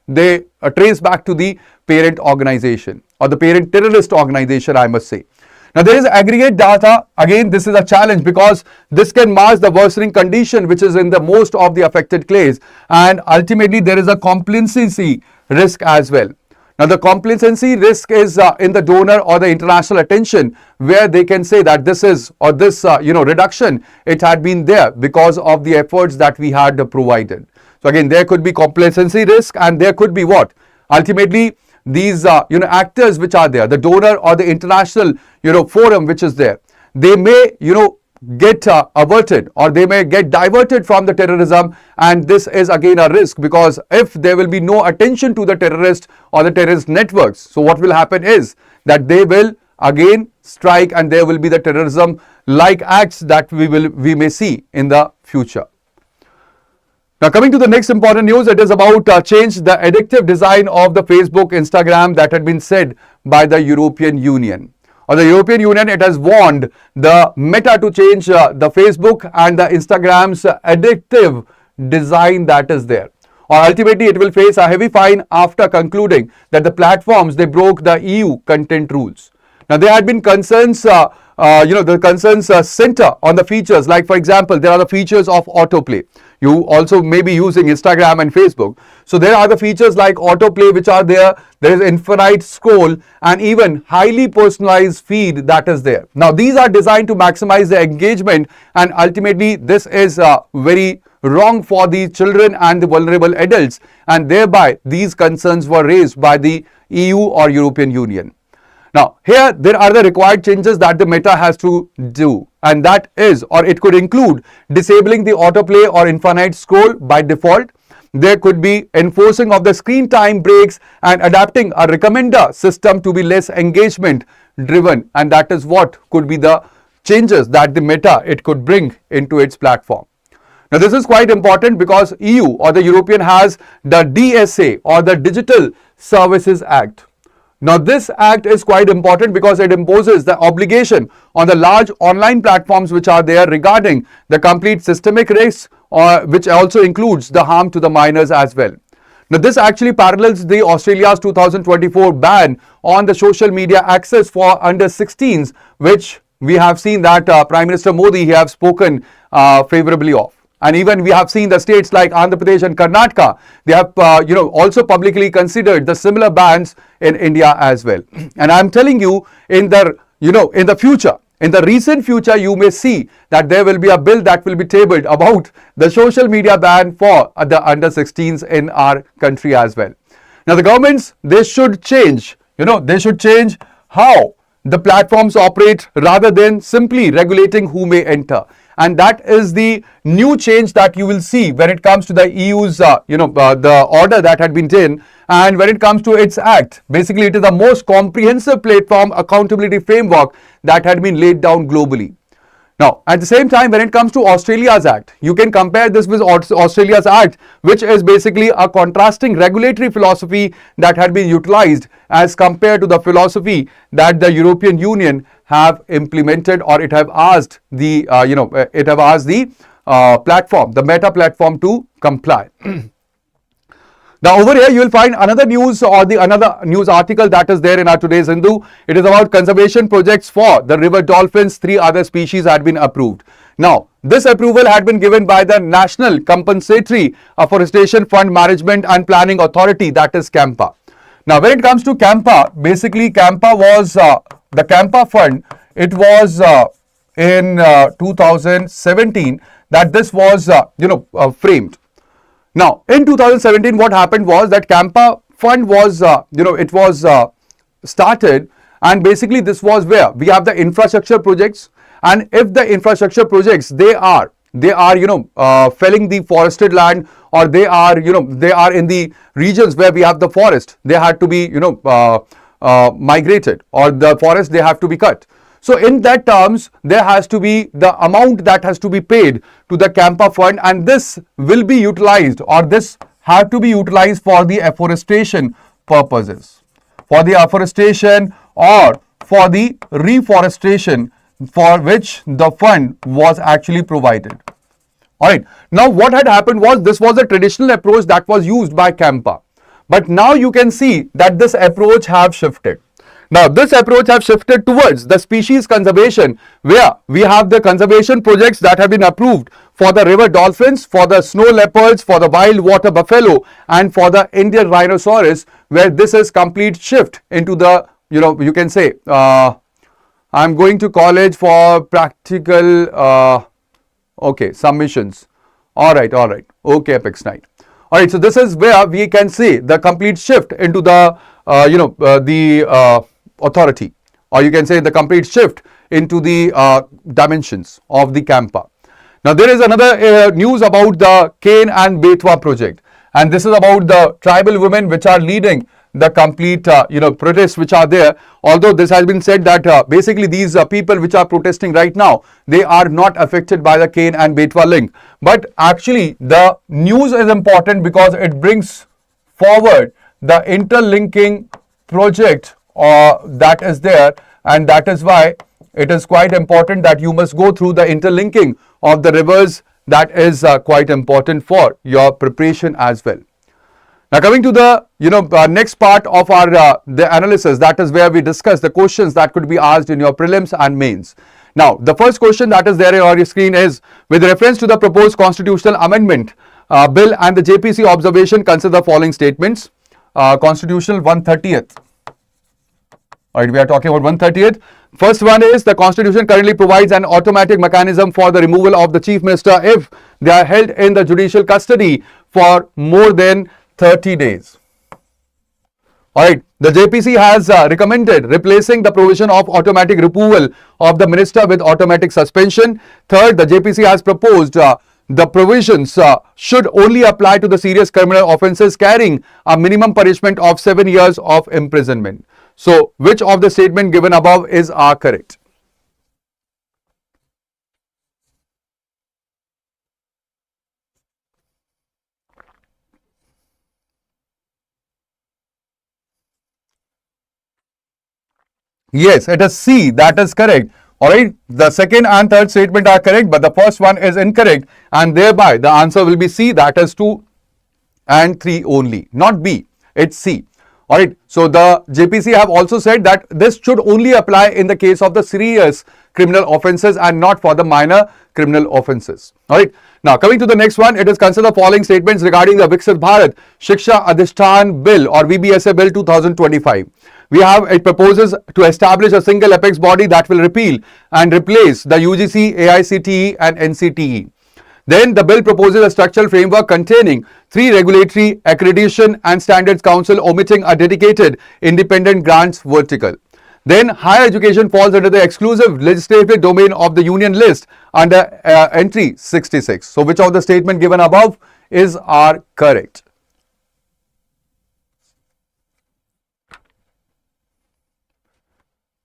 they trace back to the parent organization or the parent terrorist organization, I must say. Now, there is aggregate data. Again, this is a challenge because this can mask the worsening condition which is in the most of the affected clays, and ultimately there is a complacency risk as well. Now, the complacency risk is in the donor or the international attention, where they can say that this is, or this reduction, it had been there because of the efforts that we had provided. So again, there could be complacency risk, and there could be what? Ultimately, these actors which are there, the donor or the international forum which is there, they may get averted, or they may get diverted from the terrorism, and this is again a risk, because if there will be no attention to the terrorist or the terrorist networks, so what will happen is that they will again strike, and there will be the terrorism like acts that we may see in the future. Now, coming to the next important news, it is about change the addictive design of the Facebook, Instagram that had been said by the European Union. Or the European Union, it has warned the Meta to change the Facebook and the Instagram's addictive design that is there. Or ultimately, it will face a heavy fine after concluding that the platforms, they broke the EU content rules. Now, there had been concerns, the concerns center on the features, like for example, there are the features of autoplay. You also may be using Instagram and Facebook. So there are the features like autoplay which are there. There is infinite scroll and even highly personalized feed that is there. Now, these are designed to maximize the engagement, and ultimately this is very wrong for the children and the vulnerable adults, and thereby these concerns were raised by the EU or European Union. Now, here there are the required changes that the Meta has to do, and that is, or it could include disabling the autoplay or infinite scroll by default. There could be enforcing of the screen time breaks and adapting a recommender system to be less engagement driven, and that is what could be the changes that the Meta it could bring into its platform. Now, this is quite important because EU or the European has the DSA or the Digital Services Act. Now, this act is quite important because it imposes the obligation on the large online platforms which are there regarding the complete systemic risks, which also includes the harm to the minors as well. Now, this actually parallels the Australia's 2024 ban on the social media access for under 16s, which we have seen that Prime Minister Modi he have spoken favorably of. And even we have seen the states like Andhra Pradesh and Karnataka, they have also publicly considered the similar bans in India as well. And I'm telling you, in the future, in the recent future, you may see that there will be a bill that will be tabled about the social media ban for the under 16s in our country as well. Now, the governments, they should change, they should change how the platforms operate rather than simply regulating who may enter. And that is the new change that you will see when it comes to the EU's, the order that had been taken. And when it comes to its act, basically it is the most comprehensive platform accountability framework that had been laid down globally. Now, at the same time, when it comes to Australia's act, you can compare this with Australia's act, which is basically a contrasting regulatory philosophy that had been utilized as compared to the philosophy that the European Union have implemented, or it have asked the platform, the Meta platform, to comply. Now, over here you will find another news or another news article that is there in our today's Hindu. It is about conservation projects for the river dolphins. 3 other species had been approved. Now, this approval had been given by the National Compensatory Afforestation Fund Management and Planning Authority, that is CAMPA. Now, when it comes to CAMPA, basically CAMPA was the CAMPA fund. It was in 2017 that this was framed. Now, in 2017, what happened was that CAMPA fund was, it was started, and basically this was where we have the infrastructure projects, and if the infrastructure projects, they are felling the forested land, or they are in the regions where we have the forest, they had to be, migrated, or the forest, they have to be cut. So in that terms, there has to be the amount that has to be paid to the CAMPA fund, and this will be utilized, or this have to be utilized for the afforestation purposes, for the afforestation or for the reforestation for which the fund was actually provided. Alright, now what had happened was, this was a traditional approach that was used by CAMPA, but now you can see that this approach have shifted. Now, this approach has shifted towards the species conservation, where we have the conservation projects that have been approved for the river dolphins, for the snow leopards, for the wild water buffalo, and for the Indian rhinoceros, where this is complete shift into the, you can say, I'm going to college for practical, submissions. All right, okay, Apex Knight. All right, so this is where we can see the complete shift into the, authority, or you can say the complete shift into the dimensions of the CAMPA. Now, there is another news about the Cane and Betwa project, and this is about the tribal women which are leading the complete protests which are there. Although this has been said that basically these people which are protesting right now, they are not affected by the Cane and Betwa link, but actually the news is important because it brings forward the interlinking project that is there, and that is why it is quite important that you must go through the interlinking of the rivers. That is quite important for your preparation as well. Now, coming to the next part of our the analysis, that is where we discuss the questions that could be asked in your prelims and mains. Now, the first question that is there on your screen is, with reference to the proposed constitutional amendment bill and the JPC observation, consider the following statements. Constitutional 130th. Alright, we are talking about 130th. First one is, the Constitution currently provides an automatic mechanism for the removal of the Chief Minister if they are held in the judicial custody for more than 30 days. Alright, the JPC has recommended replacing the provision of automatic removal of the minister with automatic suspension. Third, the JPC has proposed the provisions should only apply to the serious criminal offences carrying a minimum punishment of 7 years of imprisonment. So, which of the statement given above is correct? Yes, it is C. That is correct. Alright, the second and third statement are correct, but the first one is incorrect, and thereby the answer will be C. That is 2 and 3 only, not B. It's C. Alright, so the JPC have also said that this should only apply in the case of the serious criminal offences and not for the minor criminal offences. Alright, now coming to the next one, it is consider the following statements regarding the Viksit Bharat Shiksha Adhishtan Bill or VBSA Bill 2025. It proposes to establish a single apex body that will repeal and replace the UGC, AICTE and NCTE. Then the bill proposes a structural framework containing 3 regulatory accreditation and standards council omitting a dedicated independent grants vertical. Then higher education falls under the exclusive legislative domain of the union list under entry 66. So which of the statement given above is correct?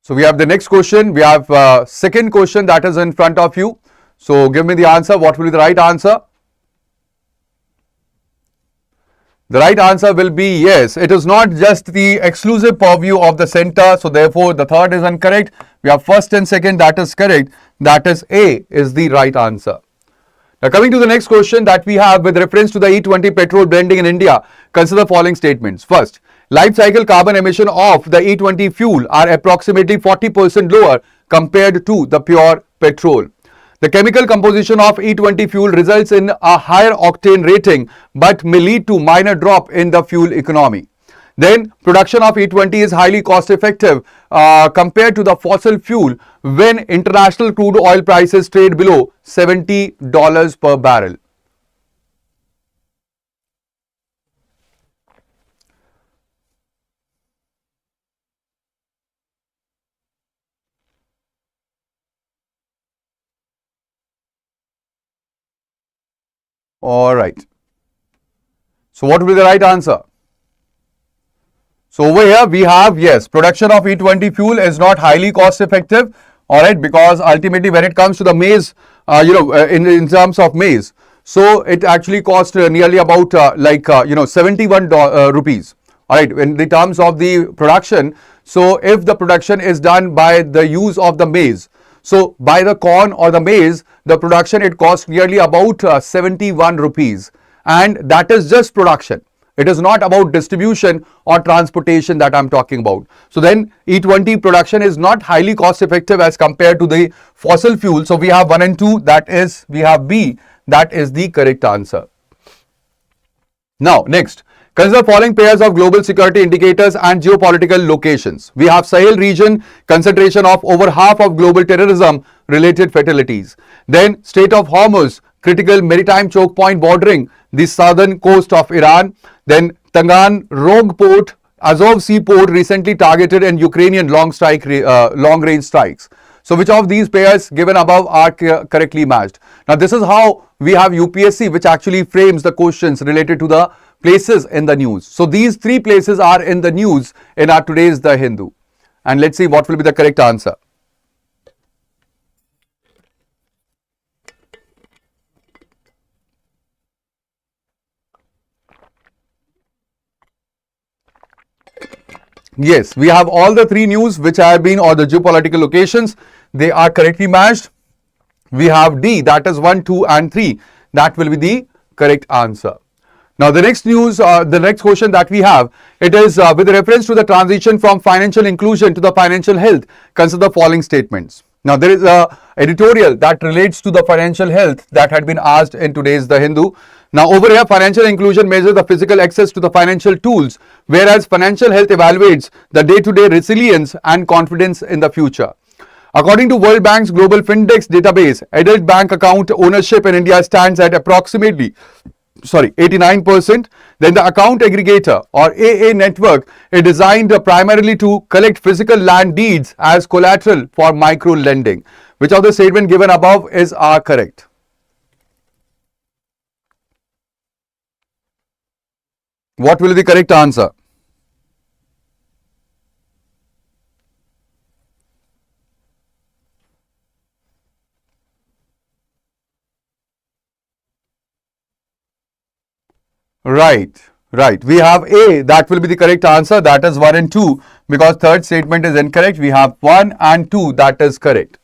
So we have the next question. We have second question that is in front of you. So give me the answer. What will be the right answer? The right answer will be yes. It is not just the exclusive purview of the center. So therefore the third is incorrect. We have first and second, that is correct. That is A is the right answer. Now coming to the next question that we have with reference to the E20 petrol blending in India, consider the following statements. First, life cycle carbon emission of the E20 fuel are approximately 40% lower compared to the pure petrol. The chemical composition of E20 fuel results in a higher octane rating but may lead to minor drop in the fuel economy. Then production of E20 is highly cost effective compared to the fossil fuel when international crude oil prices trade below $70 per barrel. Alright. So what will be the right answer? So over here we have yes, production of E20 fuel is not highly cost effective. Alright, because ultimately when it comes to the maize, in terms of maize, so it actually costs nearly about 71 rupees. Alright, in the terms of the production, so if the production is done by the use of the maize, so by the corn or the maize, the production it costs nearly about 71 rupees, and that is just production. It is not about distribution or transportation that I'm talking about. So then E20 production is not highly cost effective as compared to the fossil fuel. So we have 1 and 2, that is, we have B, that is the correct answer. Now next, consider the following pairs of global security indicators and geopolitical locations. We have Sahel region, concentration of over half of global terrorism related fatalities. Then Strait of Hormuz, critical maritime choke point bordering the southern coast of Iran. Then Tangan Rogue port, Azov Sea port recently targeted in Ukrainian long range strikes. So which of these pairs given above are correctly matched? Now this is how we have UPSC, which actually frames the questions related to the places in the news. So these 3 places are in the news in our today's The Hindu. And let's see what will be the correct answer. Yes, we have all the 3 news which have been, or the geopolitical locations, they are correctly matched. We have D, that is 1, 2 and 3. That will be the correct answer. Now the next news, the next question that we have, it is with reference to the transition from financial inclusion to the financial health. Consider the following statements. Now there is a editorial that relates to the financial health that had been asked in today's The Hindu. Now over here, financial inclusion measures the physical access to the financial tools, whereas financial health evaluates the day-to-day resilience and confidence in the future. According to World Bank's Global Findex database, adult bank account ownership in India stands at approximately 89%. Then the account aggregator or AA network is designed primarily to collect physical land deeds as collateral for micro lending. Which of the statement given above is correct? What will be the correct answer? Right. We have A. That will be the correct answer. That is 1 and 2. Because third statement is incorrect. We have 1 and 2. That is correct.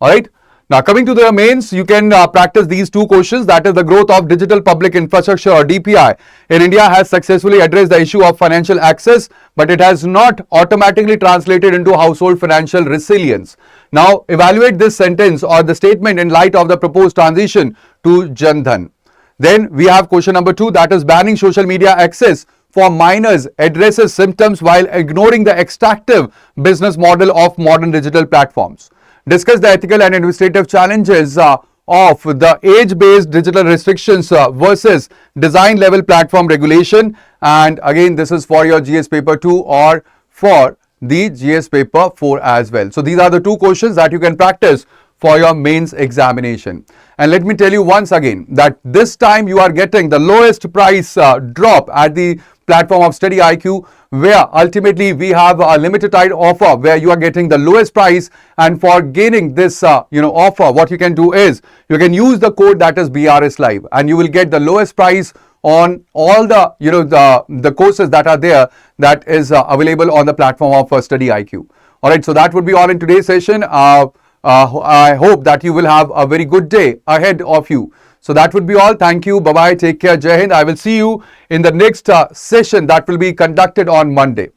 Alright. Now coming to the mains, you can practice these two questions. That is, the growth of digital public infrastructure or DPI in India has successfully addressed the issue of financial access, but it has not automatically translated into household financial resilience. Now evaluate this sentence or the statement in light of the proposed transition to Jan Dhan. Then we have question number 2, that is, banning social media access for minors addresses symptoms while ignoring the extractive business model of modern digital platforms. Discuss the ethical and administrative challenges of the age-based digital restrictions versus design-level platform regulation. And again, this is for your GS paper 2 or for the GS paper 4 as well. So these are the two questions that you can practice for your mains examination. And let me tell you once again that this time you are getting the lowest price drop at the platform of StudyIQ, where ultimately we have a limited time offer where you are getting the lowest price. And for gaining this offer, what you can do is you can use the code that is BRS Live, and you will get the lowest price on all the the courses that are there, that is available on the platform of StudyIQ. All right, so that would be all in today's session. I hope that you will have a very good day ahead of you. So that would be all. Thank you. Bye-bye. Take care. Jai Hind. I will see you in the next session that will be conducted on Monday.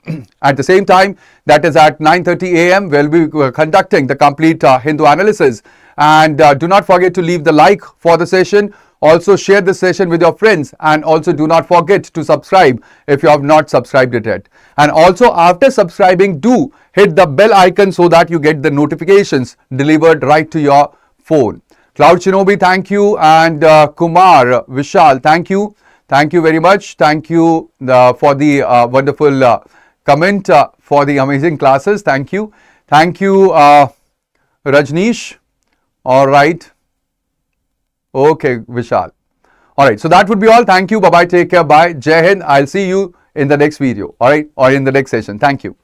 At the same time, that is at 9:30 a.m. We'll be conducting the complete Hindu analysis. And do not forget to leave the like for the session. Also share the session with your friends, and also do not forget to subscribe if you have not subscribed it yet. And also after subscribing, do hit the bell icon so that you get the notifications delivered right to your phone. Cloud Shinobi, thank you. And Kumar, Vishal, thank you. Thank you very much. Thank you for the wonderful comment for the amazing classes. Thank you. Thank you, Rajneesh. All right. Okay, Vishal. All right. So that would be all. Thank you. Bye-bye. Take care. Bye. Jai Hind. I'll see you in the next video. All right. Or in the next session. Thank you.